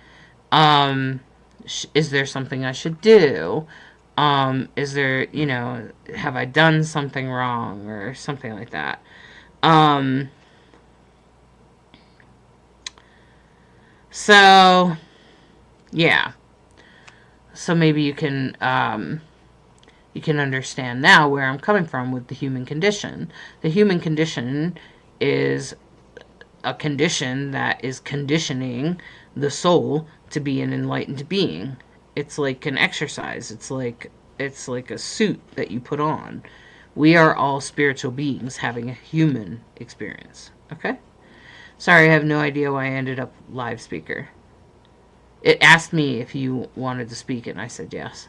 Um, is there something I should do? Is there, have I done something wrong or something like that? Um, so, yeah. So maybe you can understand now where I'm coming from with the human condition. The human condition is a condition that is conditioning the soul to be an enlightened being. It's like an exercise. It's like a suit that you put on. We are all spiritual beings having a human experience. Okay? Sorry, I have no idea why I ended up live speaker. It asked me if you wanted to speak, and I said yes.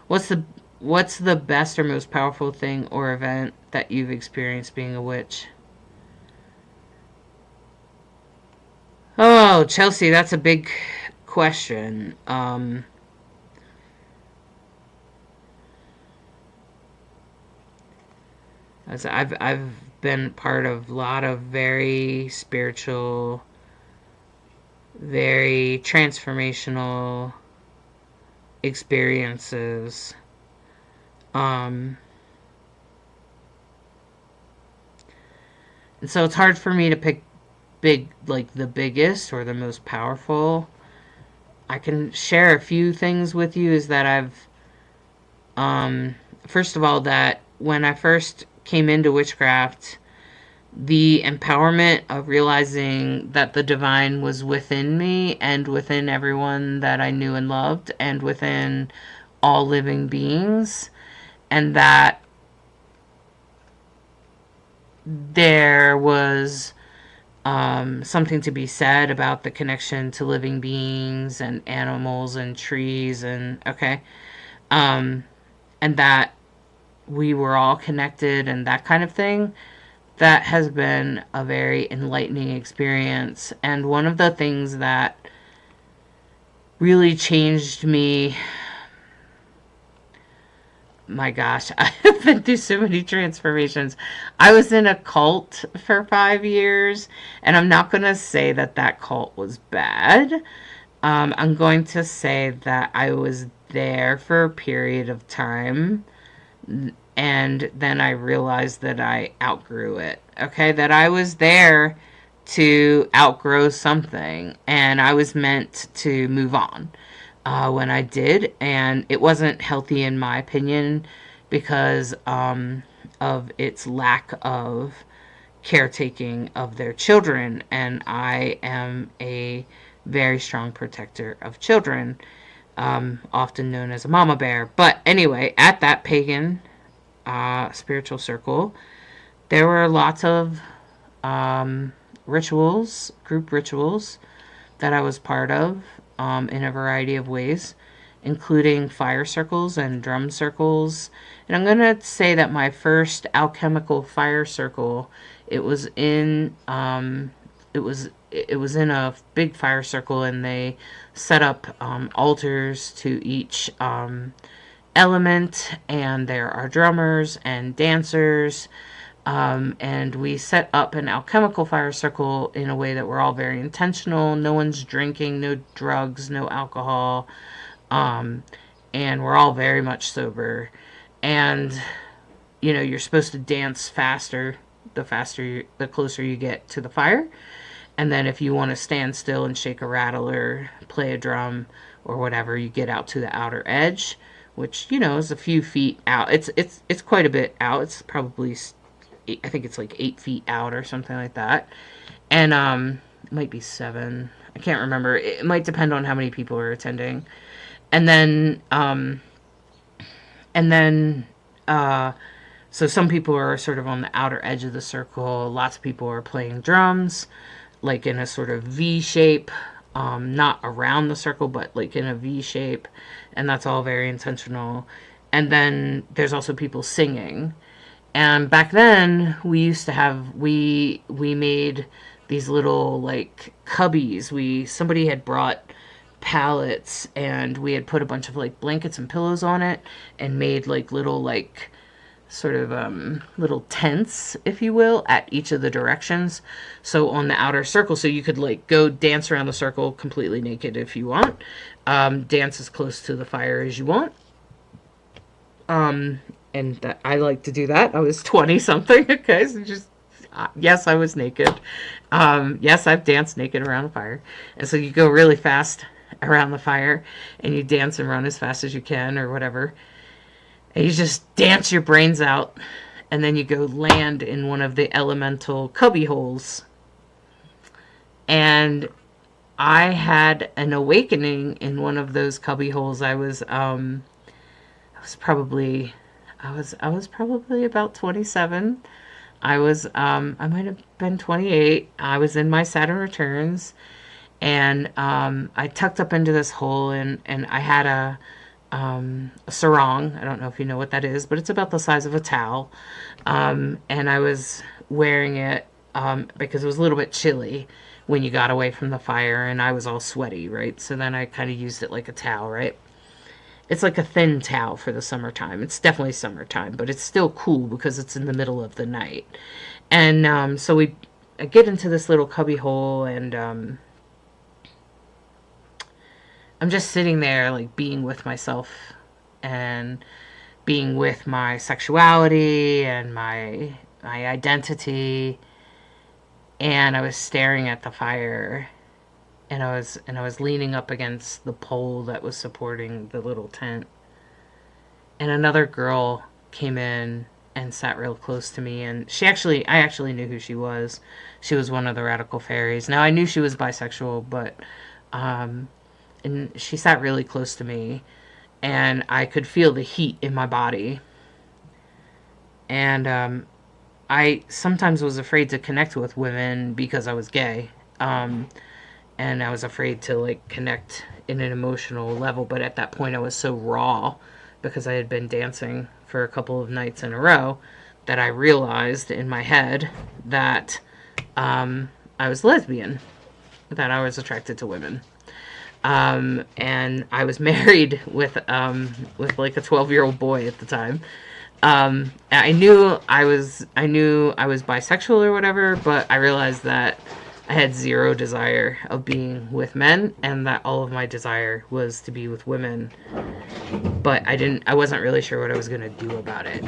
What's the What's the best or most powerful thing or event that you've experienced being a witch? Oh, Chelsea, that's a big question. As I've been part of a lot of very spiritual, very transformational experiences. Um, and so it's hard for me to pick like the biggest or the most powerful. I can share a few things with you. Is that um, first of all, that when I first came into witchcraft, the empowerment of realizing that the divine was within me and within everyone that I knew and loved and within all living beings, and that there was something to be said about the connection to living beings and animals and trees and okay, um, and that we were all connected and that kind of thing. That has been a very enlightening experience. And one of the things that really changed me, my gosh, I've been through so many transformations. I was in a cult for 5 years, and I'm not going to say that that cult was bad. I'm going to say that I was there for a period of time, and then I realized that I outgrew it. Okay, that I was there to outgrow something, and I was meant to move on when I did, and it wasn't healthy in my opinion because of its lack of caretaking of their children, and I am a very strong protector of children, often known as a mama bear. But anyway, at that pagan spiritual circle, there were lots of rituals, group rituals, that I was part of in a variety of ways, including fire circles and drum circles. And I'm going to say that my first alchemical fire circle, it was in it was in a big fire circle, and they set up altars to each element, and there are drummers and dancers. And we set up an alchemical fire circle in a way that we're all very intentional. No one's drinking, no drugs, no alcohol. Um, and we're all very much sober. And, you're supposed to dance faster, the closer you get to the fire. And then if you want to stand still and shake a rattle or play a drum or whatever, you get out to the outer edge, which, is a few feet out. It's quite a bit out. It's probably, I think it's like 8 feet out or something like that. And it might be 7. I can't remember. It might depend on how many people are attending. And then and then So some people are sort of on the outer edge of the circle. Lots of people are playing drums, like in a sort of V shape, not around the circle, but like in a V shape. And that's all very intentional. And then there's also people singing. And back then, we made these little like cubbies. Somebody had brought pallets, and we had put a bunch of like blankets and pillows on it, and made like little like sort of little tents, if you will, at each of the directions. So on the outer circle, so you could like go dance around the circle completely naked if you want, dance as close to the fire as you want. And I like to do that. I was 20 something. Okay, so just yes, I was naked. Yes, I've danced naked around a fire. And so you go really fast around the fire, and you dance and run as fast as you can, or whatever. And you just dance your brains out, and then you go land in one of the elemental cubby holes. And I had an awakening in one of those cubby holes. I was probably about 27. I might have been 28. I was in my Saturn returns, and I tucked up into this hole, and I had a sarong. I don't know if you know what that is, but it's about the size of a towel. And I was wearing it because it was a little bit chilly when you got away from the fire, and I was all sweaty, right? So then I kind of used it like a towel, right? It's like a thin towel for the summertime. It's definitely summertime, but it's still cool because it's in the middle of the night. And so I get into this little cubby hole, and I'm just sitting there, like, being with myself and being with my sexuality and my identity. And I was staring at the fire, and I was leaning up against the pole that was supporting the little tent. And another girl came in and sat real close to me, and I actually knew who she was. She was one of the radical fairies. Now, I knew she was bisexual, but and she sat really close to me, and I could feel the heat in my body. And I sometimes was afraid to connect with women because I was gay. And I was afraid to like connect in an emotional level. But at that point, I was so raw because I had been dancing for a couple of nights in a row that I realized in my head that I was lesbian, that I was attracted to women. And I was married with like a 12-year-old boy at the time. I knew I was bisexual or whatever, but I realized that I had zero desire of being with men, and that all of my desire was to be with women. But I wasn't really sure what I was going to do about it.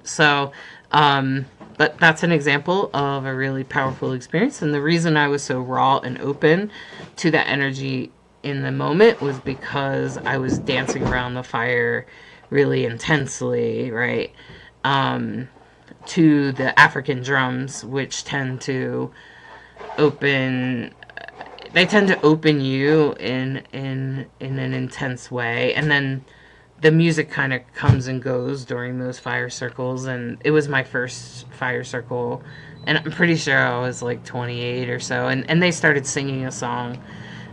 So, but that's an example of a really powerful experience. And the reason I was so raw and open to that energy in the moment was because I was dancing around the fire really intensely, right? To the African drums, which tend to open you in an intense way. And then the music kind of comes and goes during those fire circles. And it was my first fire circle, and I'm pretty sure I was like 28 or so, and they started singing a song.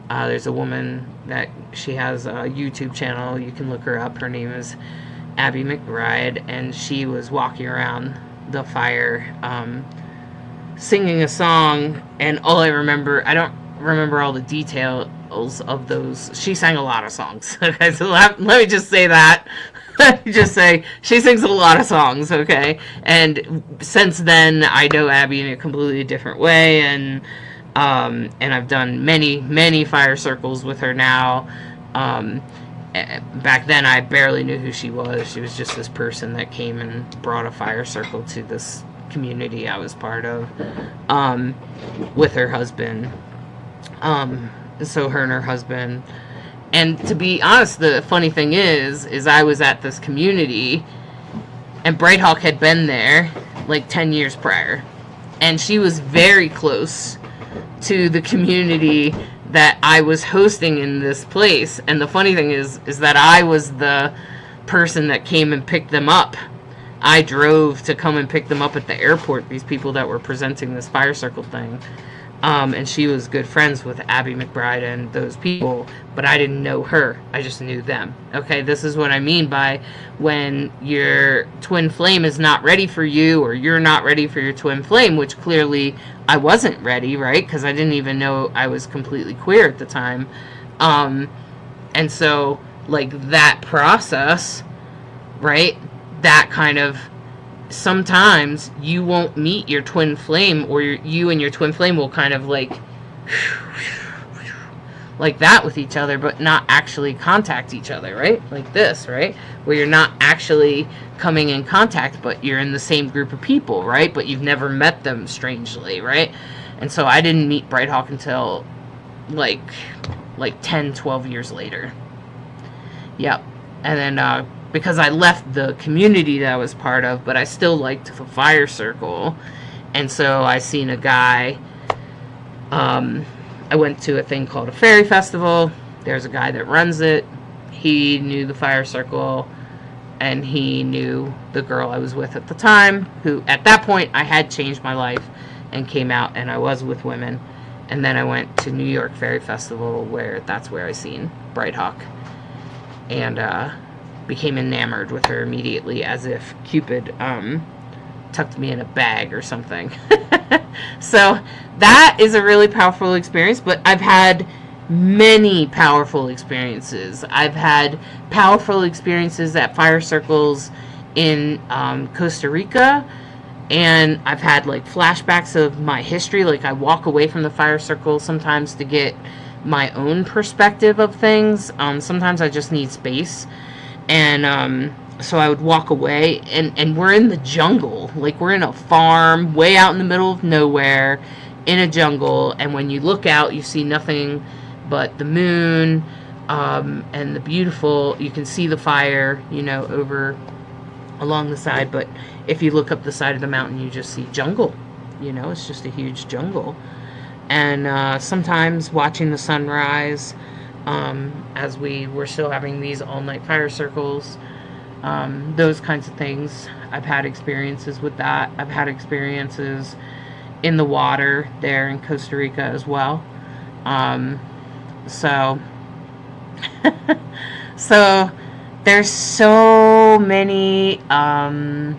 There's a woman that she has a YouTube channel. You can look her up. Her name is Abby McBride, and she was walking around the fire singing a song. And all I don't remember all the details of those. She sang a lot of songs. Okay, so let me just say that. Just say she sings a lot of songs. Okay, and since then I know Abby in a completely different way, and I've done many fire circles with her now. Back then I barely knew who she was. She was just this person that came and brought a fire circle to this community I was part of, with her husband. So her and her husband. And to be honest, the funny thing is I was at this community, and Bright Hawk had been there like 10 years prior. And she was very close to the community that I was hosting in this place. And the funny thing is that I was the person that came and picked them up I drove to come and pick them up at the airport, these people that were presenting this fire circle thing. And she was good friends with Abby McBride and those people, but I didn't know her. I just knew them. Okay, this is what I mean by when your twin flame is not ready for you, or you're not ready for your twin flame, which clearly I wasn't ready, right? Because I didn't even know I was completely queer at the time. And so, like, that process, right? That kind of, sometimes you won't meet your twin flame, or you and your twin flame will kind of like that with each other, but not actually contact each other, right? Like this, right? Where you're not actually coming in contact, but you're in the same group of people, right? But you've never met them, strangely, right? And so I didn't meet Bright Hawk until like 10, 12 years later. Yep. And then because I left the community that I was part of, but I still liked the fire circle. And so I seen a guy, I went to a thing called a fairy festival. There's a guy that runs it. He knew the fire circle, and he knew the girl I was with at the time, who at that point I had changed my life and came out, and I was with women. And then I went to New York Fairy Festival, where that's where I seen Bright Hawk. And became enamored with her immediately, as if Cupid tucked me in a bag or something. So that is a really powerful experience, but I've had many powerful experiences. I've had powerful experiences at fire circles in Costa Rica, and I've had like flashbacks of my history. Like, I walk away from the fire circle sometimes to get my own perspective of things. Sometimes I just need space. And so I would walk away, and we're in the jungle. Like, we're in a farm way out in the middle of nowhere in a jungle, and when you look out, you see nothing but the moon, and the beautiful, you can see the fire, over along the side, but if you look up the side of the mountain, you just see jungle. It's just a huge jungle. And sometimes watching the sunrise, as we were still having these all-night fire circles, those kinds of things. I've had experiences with that. I've had experiences in the water there in Costa Rica as well. So so there's so many I've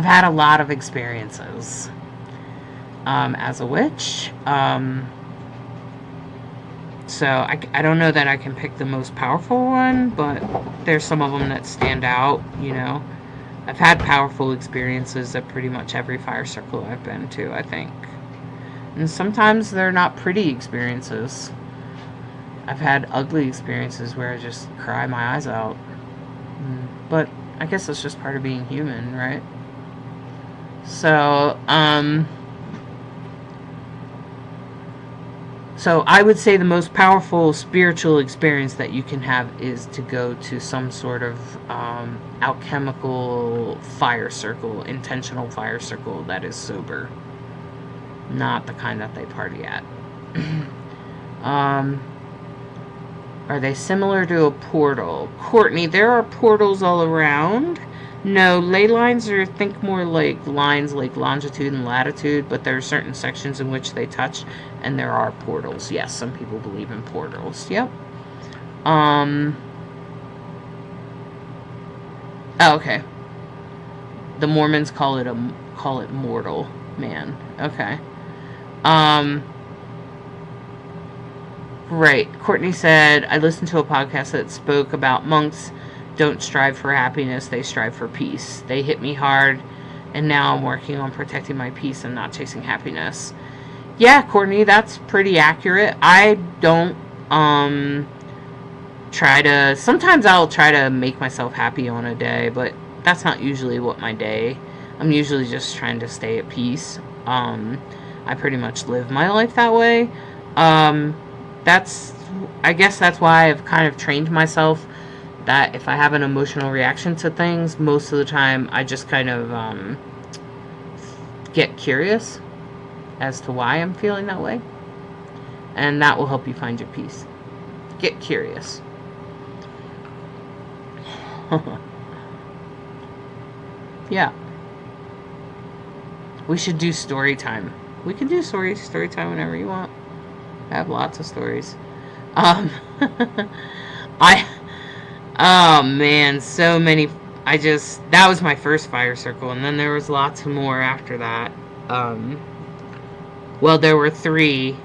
had a lot of experiences as a witch. So I don't know that I can pick the most powerful one, but there's some of them that stand out, I've had powerful experiences at pretty much every fire circle I've been to, I think. And sometimes they're not pretty experiences. I've had ugly experiences where I just cry my eyes out. But I guess that's just part of being human, right? So, So I would say the most powerful spiritual experience that you can have is to go to some sort of alchemical fire circle, intentional fire circle that is sober. Not the kind that they party at. Are they similar to a portal? Courtney, there are portals all around. No, ley lines are, think more like lines like longitude and latitude, but there are certain sections in which they touch, and there are portals. Yes, some people believe in portals. Yep. Oh, okay. The Mormons call it mortal man. Okay. Right. Courtney said, I listened to a podcast that spoke about monks don't strive for happiness, they strive for peace. They hit me hard, and now I'm working on protecting my peace and not chasing happiness. Yeah, Courtney, that's pretty accurate. I don't sometimes I'll try to make myself happy on a day, but that's not usually what my day. I'm usually just trying to stay at peace. I pretty much live my life that way. I guess that's why I've kind of trained myself that if I have an emotional reaction to things, most of the time I just kind of get curious as to why I'm feeling that way. And that will help you find your peace. Get curious. Yeah. We should do story time. We can do story time whenever you want. I have lots of stories. Um, I, oh man, so many. That was my first fire circle, and then there was lots more after that. Um, well, there were three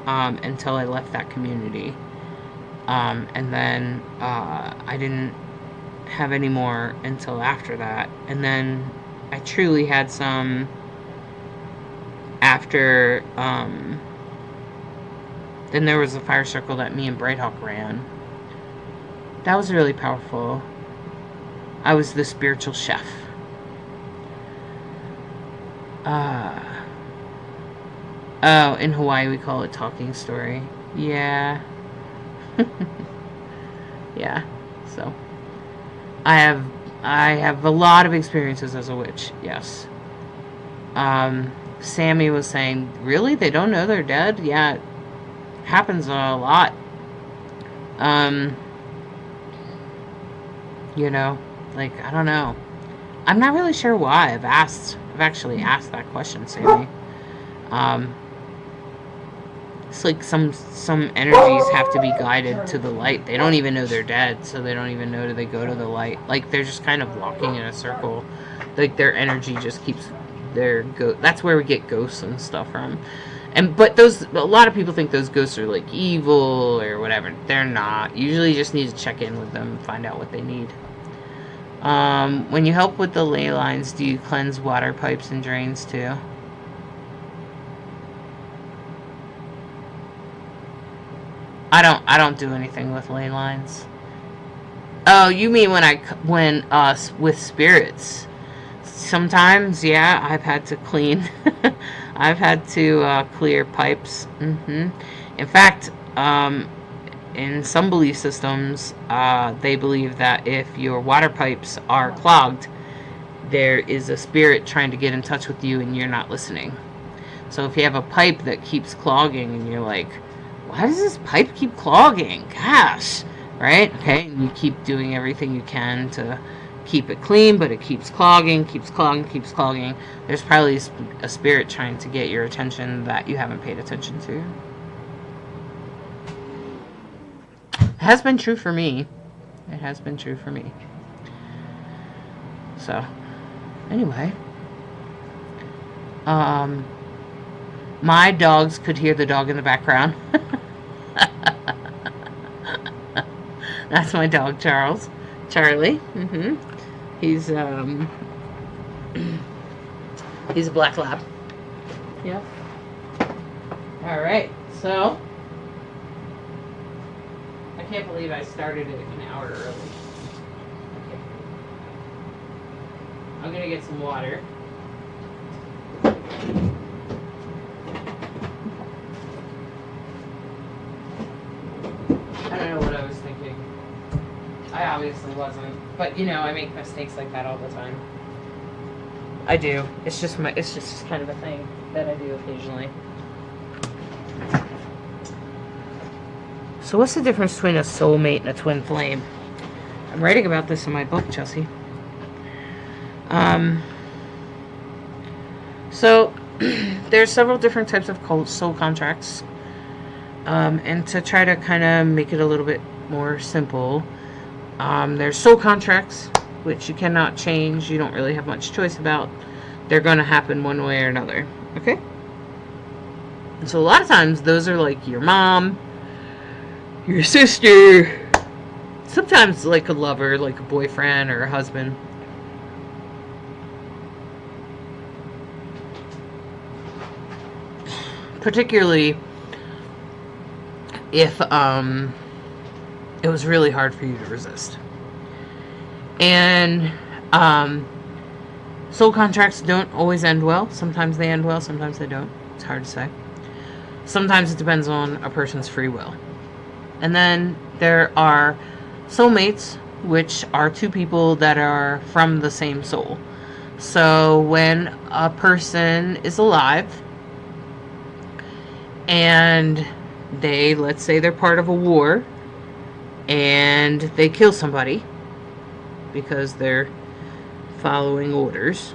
until I left that community. And then I didn't have any more until after that. And then I truly had some after. Then there was a fire circle that me and Brighthawk ran. That was really powerful. I was the spiritual chef. Oh, in Hawaii we call it talking story. Yeah. Yeah. So I have a lot of experiences as a witch. Yes. Sammy was saying, really? They don't know they're dead? Yeah, it happens a lot. You know, like, I don't know. I'm not really sure why. I've actually asked that question, Sammy. It's like some energies have to be guided to the light. They don't even know they're dead, so they don't even know do they go to the light. Like, they're just kind of walking in a circle. Like, their energy just keeps that's where we get ghosts and stuff from. But a lot of people think those ghosts are like evil or whatever. They're not. Usually you just need to check in with them and find out what they need. When you help with the ley lines, do you cleanse water pipes and drains too? I don't do anything with ley lines. Oh, you mean when with spirits? Sometimes, yeah, I've had to clean. I've had to clear pipes. In fact, in some belief systems, they believe that if your water pipes are clogged, there is a spirit trying to get in touch with you and you're not listening. So if you have a pipe that keeps clogging and you're like, why does this pipe keep clogging? Gosh, right? Okay, and you keep doing everything you can to keep it clean, but it keeps clogging. There's probably a spirit trying to get your attention that you haven't paid attention to. It has been true for me. So, anyway. My dogs could hear the dog in the background. That's my dog, Charlie. He's he's a black lab. Yep. All right. So I can't believe I started it an hour early. Okay. I'm gonna get some water. I don't know what I was thinking. I obviously wasn't, but I make mistakes like that all the time. I do. It's just kind of a thing that I do occasionally. So what's the difference between a soulmate and a twin flame? I'm writing about this in my book, Chelsea. So there's several different types of soul contracts. And to try to kind of make it a little bit more simple, there's soul contracts, which you cannot change. You don't really have much choice about. They're going to happen one way or another. Okay? And so a lot of times, those are like your mom, your sister, sometimes like a lover, like a boyfriend or a husband. Particularly if it was really hard for you to resist. And soul contracts don't always end well. Sometimes they end well, sometimes they don't. It's hard to say. Sometimes it depends on a person's free will. And then there are soulmates, which are two people that are from the same soul. So when a person is alive and let's say they're part of a war and they kill somebody, because they're following orders.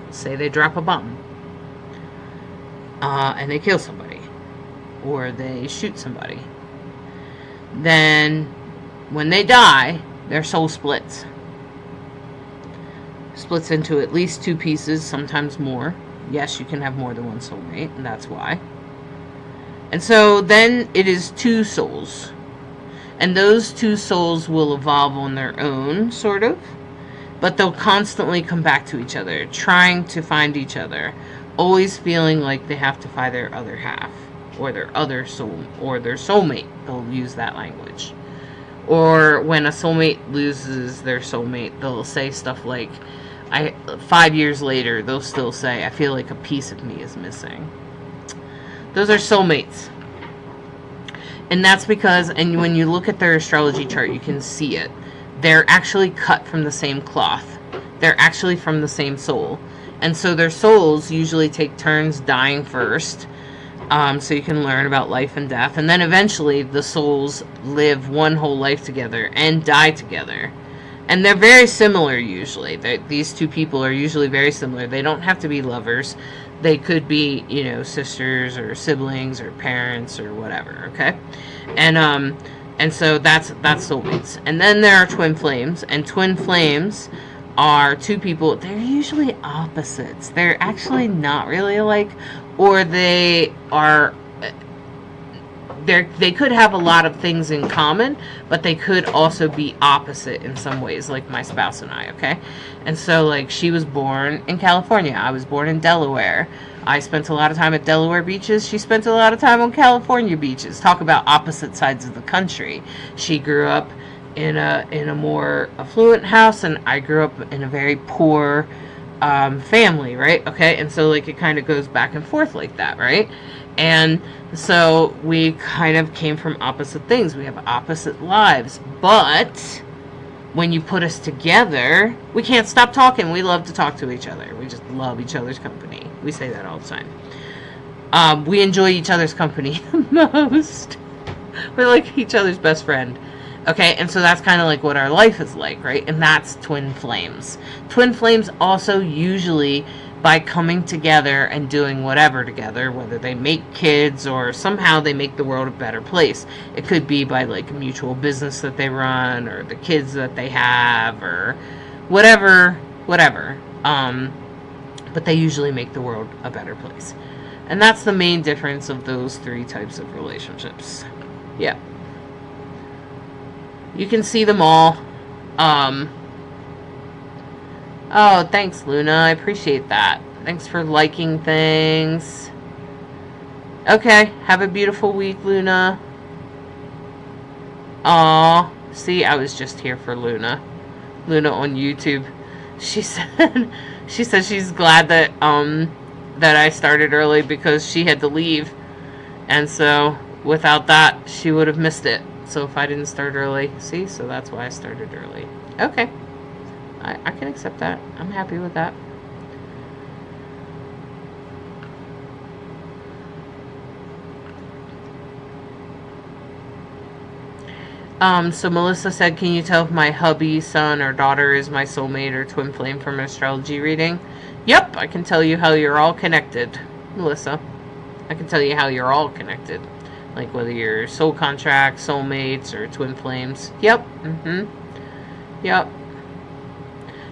Say they drop a bomb and they kill somebody, or they shoot somebody. Then when they die, their soul splits into at least 2 pieces, sometimes more. Yes, you can have more than one soulmate, and that's why. And so then it is 2 souls. And those 2 souls will evolve on their own, sort of. But they'll constantly come back to each other, trying to find each other. Always feeling like they have to find their other half. Or their other soul. Or their soulmate. They'll use that language. Or when a soulmate loses their soulmate, they'll say stuff like, 5 years later, they'll still say, I feel like a piece of me is missing. Those are soulmates. And that's because, and when you look at their astrology chart, you can see it. They're actually cut from the same cloth. They're actually from the same soul. And so their souls usually take turns dying first. So you can learn about life and death. And then eventually the souls live one whole life together and die together. And they're very similar usually. These 2 people are usually very similar. They don't have to be lovers. They could be, sisters or siblings or parents or whatever, okay? And so that's soulmates. And then there are twin flames. And twin flames are 2 people. They're usually opposites. They're actually not really alike. Or they are... They could have a lot of things in common, but they could also be opposite in some ways, like my spouse and I, okay? And so, like, she was born in California. I was born in Delaware. I spent a lot of time at Delaware beaches. She spent a lot of time on California beaches. Talk about opposite sides of the country. She grew up in a more affluent house, and I grew up in a very poor family, right? Okay, and so, like, it kind of goes back and forth like that, right? And so we kind of came from opposite things. We have opposite lives. But when you put us together, we can't stop talking. We love to talk to each other. We just love each other's company. We say that all the time. We enjoy each other's company the most. We're like each other's best friend. Okay, and so that's kind of like what our life is like, right? And that's twin flames. Twin flames also usually, by coming together and doing whatever together, whether they make kids or somehow they make the world a better place. It could be by like a mutual business that they run, or the kids that they have, or whatever. But they usually make the world a better place. And that's the main difference of those 3 types of relationships. Yeah. You can see them all. Oh, thanks, Luna. I appreciate that. Thanks for liking things. Okay, have a beautiful week, Luna. Aw, see, I was just here for Luna. Luna on YouTube. She said she's glad that that I started early because she had to leave. And so without that, she would have missed it. So if I didn't start early, see, so that's why I started early. Okay. I can accept that. I'm happy with that. So Melissa said, can you tell if my hubby, son, or daughter is my soulmate or twin flame from an astrology reading? Yep, I can tell you how you're all connected, Melissa. I can tell you how you're all connected. Like whether you're soul contracts, soulmates, or twin flames. Yep. Yep.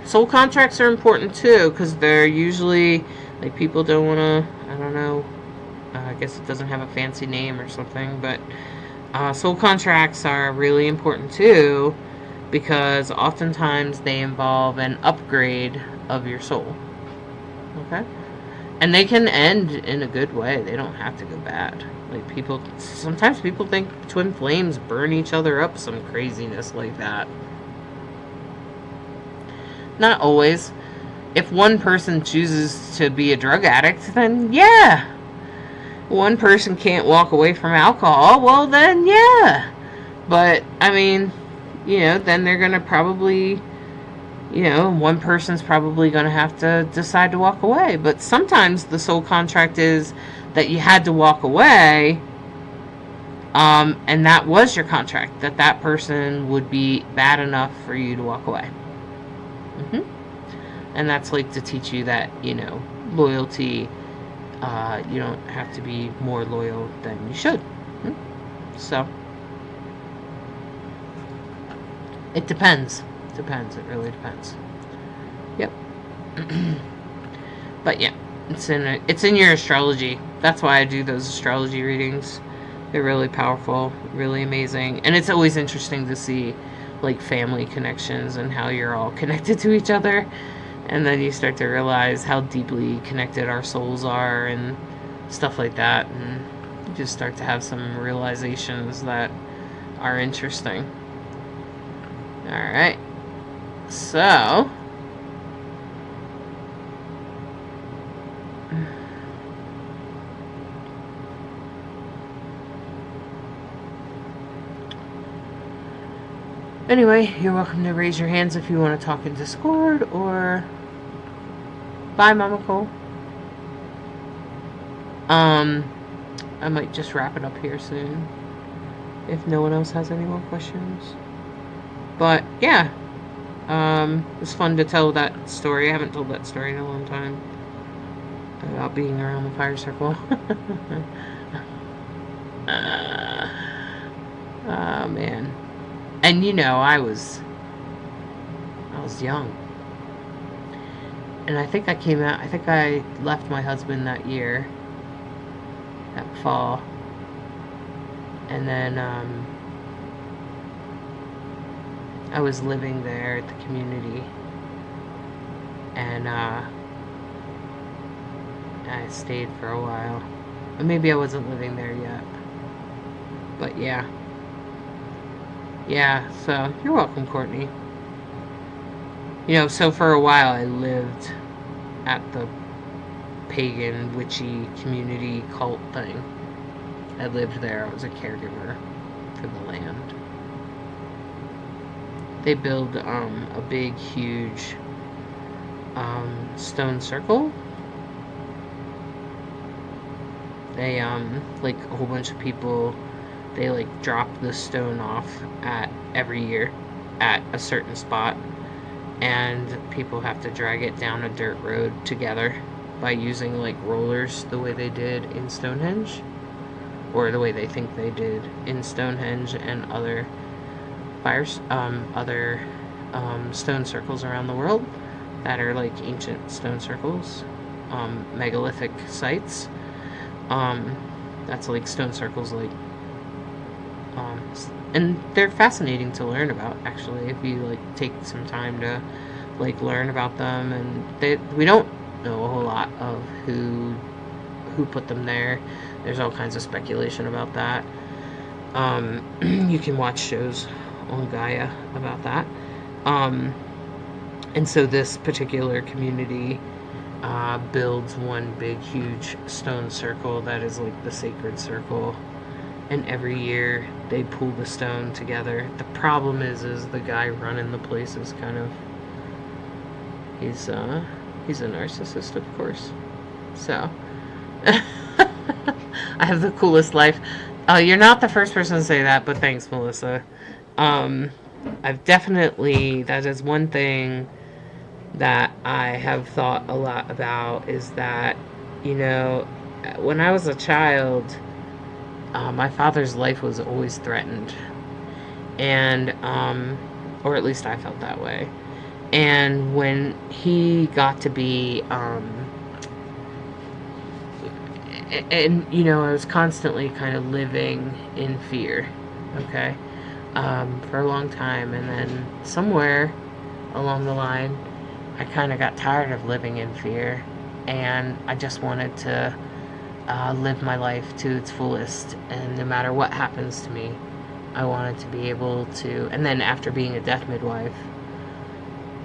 Soul contracts are important too, because they're usually, like, people don't want to, I don't know, I guess it doesn't have a fancy name or something, but soul contracts are really important too, because oftentimes they involve an upgrade of your soul. Okay? And they can end in a good way. They don't have to go bad. Like, sometimes people think twin flames burn each other up, some craziness like that. Not always. If one person chooses to be a drug addict, then yeah. One person can't walk away from alcohol, well then yeah. But, I mean, then they're going to probably, one person's probably going to have to decide to walk away. But sometimes the soul contract is that you had to walk away, and that was your contract, that person would be bad enough for you to walk away. Hmm. And that's like to teach you that, loyalty, you don't have to be more loyal than you should. So, it depends. Depends. It really depends. Yep. But yeah, it's in your astrology. That's why I do those astrology readings. They're really powerful, really amazing, and it's always interesting to see like family connections and how you're all connected to each other. And then you start to realize how deeply connected our souls are and stuff like that, and you just start to have some realizations that are interesting. All right. So, anyway, you're welcome to raise your hands if you want to talk in Discord, or bye, Mama Cole. I might just wrap it up here soon if no one else has any more questions. But yeah, it's fun to tell that story. I haven't told that story in a long time about being around the fire circle. Oh man. And I was young. And I think I left my husband that year, that fall. And then I was living there at the community. And I stayed for a while. Or maybe I wasn't living there yet. But yeah. Yeah, so you're welcome, Courtney. So for a while I lived at the pagan, witchy community cult thing. I lived there. I was a caregiver for the land. They build a big, huge stone circle. They like a whole bunch of people. They like drop the stone off at every year at a certain spot, and people have to drag it down a dirt road together by using like rollers, the way they did in Stonehenge, or the way they think they did in Stonehenge and other stone circles around the world that are like ancient stone circles, megalithic sites. That's like stone circles, like, and they're fascinating to learn about, actually, if you like take some time to like learn about them. And we don't know a whole lot of who put them there. There's all kinds of speculation about that. You can watch shows on Gaia about that. And so this particular community builds one big, huge stone circle that is like the sacred circle. And every year they pull the stone together. The problem is the guy running the place is kind of, he's a narcissist, of course. So I have the coolest life. You're not the first person to say that, but thanks, Melissa. I've definitely, that is one thing that I have thought a lot about, is that, when I was a child, my father's life was always threatened. And, or at least I felt that way. And when he got to be, I was constantly kind of living in fear, okay, for a long time. And then somewhere along the line, I kind of got tired of living in fear, and I just wanted to live my life to its fullest. And no matter what happens to me, I wanted to be able to. And then after being a death midwife,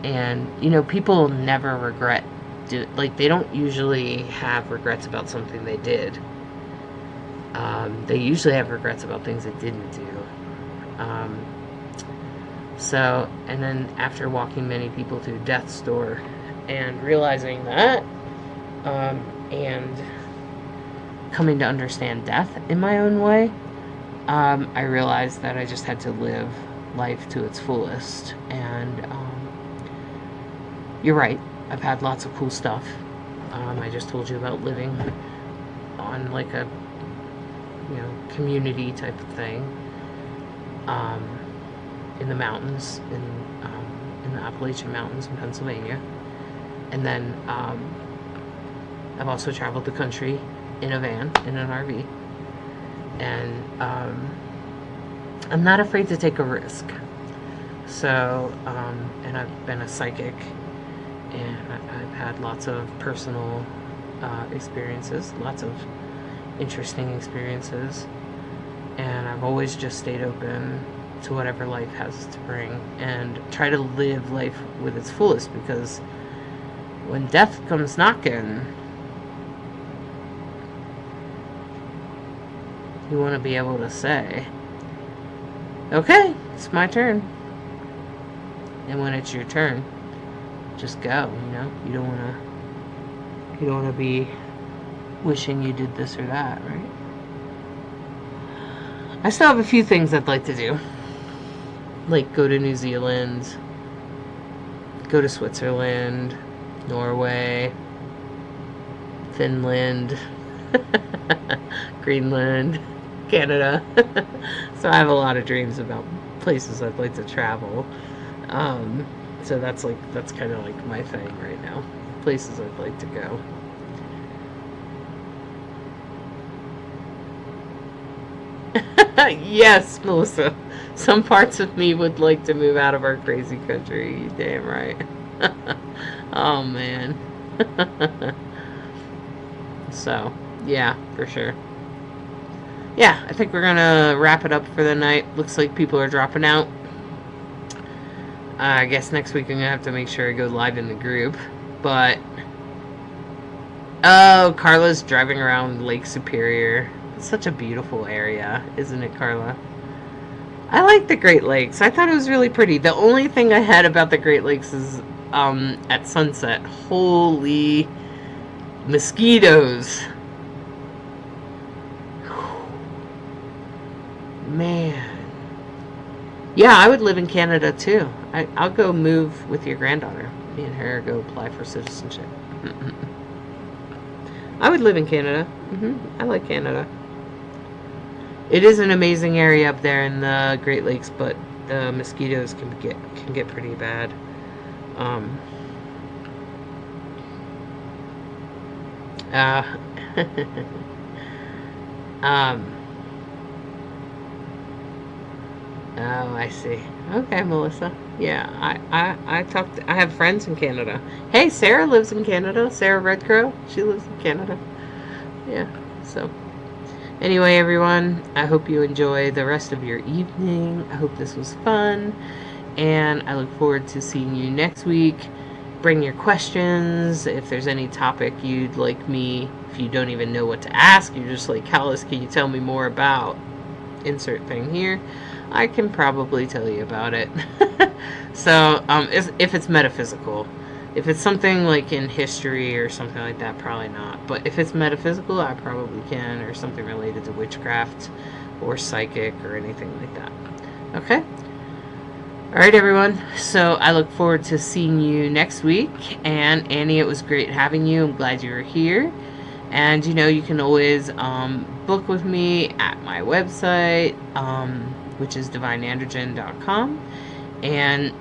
and people never regret. They don't usually have regrets about something they did. They usually have regrets about things they didn't do. So, and then after walking many people through death's door and realizing that, and coming to understand death in my own way, I realized that I just had to live life to its fullest. And you're right. I've had lots of cool stuff. I just told you about living on like a, community type of thing, in the mountains, in the Appalachian Mountains in Pennsylvania. And then I've also traveled the country in a van, in an RV. And I'm not afraid to take a risk. So, and I've been a psychic, and I've had lots of personal experiences, lots of interesting experiences, and I've always just stayed open to whatever life has to bring and try to live life with its fullest, because when death comes knocking, you want to be able to say, okay, it's my turn. And when it's your turn, just go, You don't want to be wishing you did this or that, right? I still have a few things I'd like to do. Like go to New Zealand, go to Switzerland, Norway, Finland, Greenland, Canada. So I have a lot of dreams about places I'd like to travel. So that's kind of like my thing right now. Places I'd like to go. Yes, Melissa. Some parts of me would like to move out of our crazy country. You damn right. Oh, man. So, yeah, for sure. Yeah, I think we're going to wrap it up for the night. Looks like people are dropping out. I guess next week I'm going to have to make sure I go live in the group. But, oh, Carla's driving around Lake Superior. It's such a beautiful area, isn't it, Carla? I like the Great Lakes. I thought it was really pretty. The only thing I had about the Great Lakes is at sunset. Holy mosquitoes. Man. Yeah, I would live in Canada too. I'll go move with your granddaughter. Me and her go apply for citizenship. I would live in Canada. I like Canada. It is an amazing area up there in the Great Lakes, but the mosquitoes can get pretty bad. Oh, I see. Okay, Melissa. Yeah, I have friends in Canada. Hey, Sarah lives in Canada. Sarah Redcrow. She lives in Canada. Yeah, so. Anyway, everyone, I hope you enjoy the rest of your evening. I hope this was fun. And I look forward to seeing you next week. Bring your questions. If there's any topic you'd like me, if you don't even know what to ask, you're just like, Hollis, can you tell me more about insert thing here? I can probably tell you about it. So, if it's metaphysical. If it's something like in history or something like that, probably not. But if it's metaphysical, I probably can, or something related to witchcraft or psychic or anything like that. Okay? Alright, everyone. So I look forward to seeing you next week. And Annie, it was great having you. I'm glad you were here. And, you can always book with me at my website, which is divineandrogen.com. And,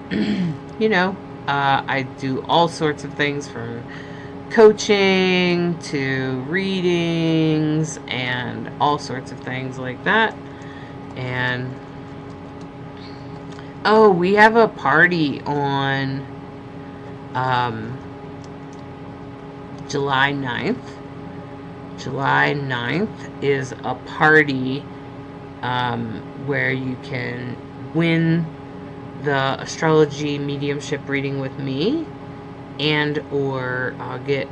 I do all sorts of things from coaching to readings and all sorts of things like that. And, oh, we have a party on July 9th. July 9th is a party where you can win the astrology mediumship reading with me, and or get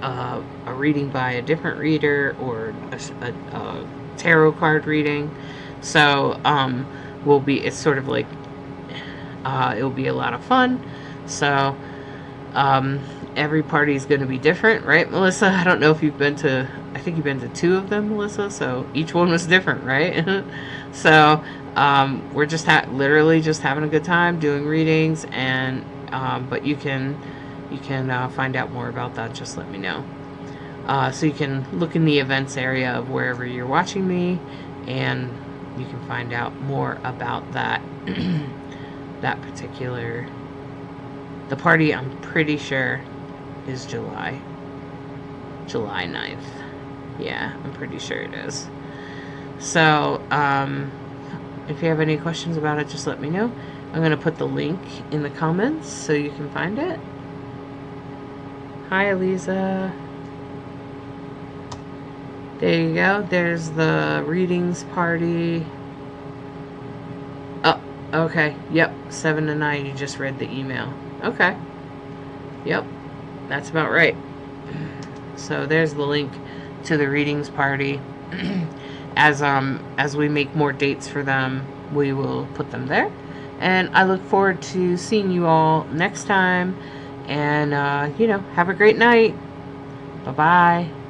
a reading by a different reader, or a tarot card reading. So it's sort of like it'll be a lot of fun. So every party is going to be different, right, Melissa? I don't know if you've been to, I think you've been to 2 of them, Melissa, so each one was different, right? So we're just literally just having a good time doing readings, and but you can you can find out more about that, just let me know. So you can look in the events area of wherever you're watching me, and you can find out more about that that particular. The party, I'm pretty sure, is July 9th. Yeah, I'm pretty sure it is. So, if you have any questions about it, just let me know. I'm going to put the link in the comments so you can find it. Hi, Eliza. There you go. There's the readings party. Oh, okay. Yep, 7 to 9. You just read the email. Okay. Yep, that's about right. So there's the link to the readings party. As we make more dates for them, we will put them there. And I look forward to seeing you all next time. And have a great night. Bye-bye.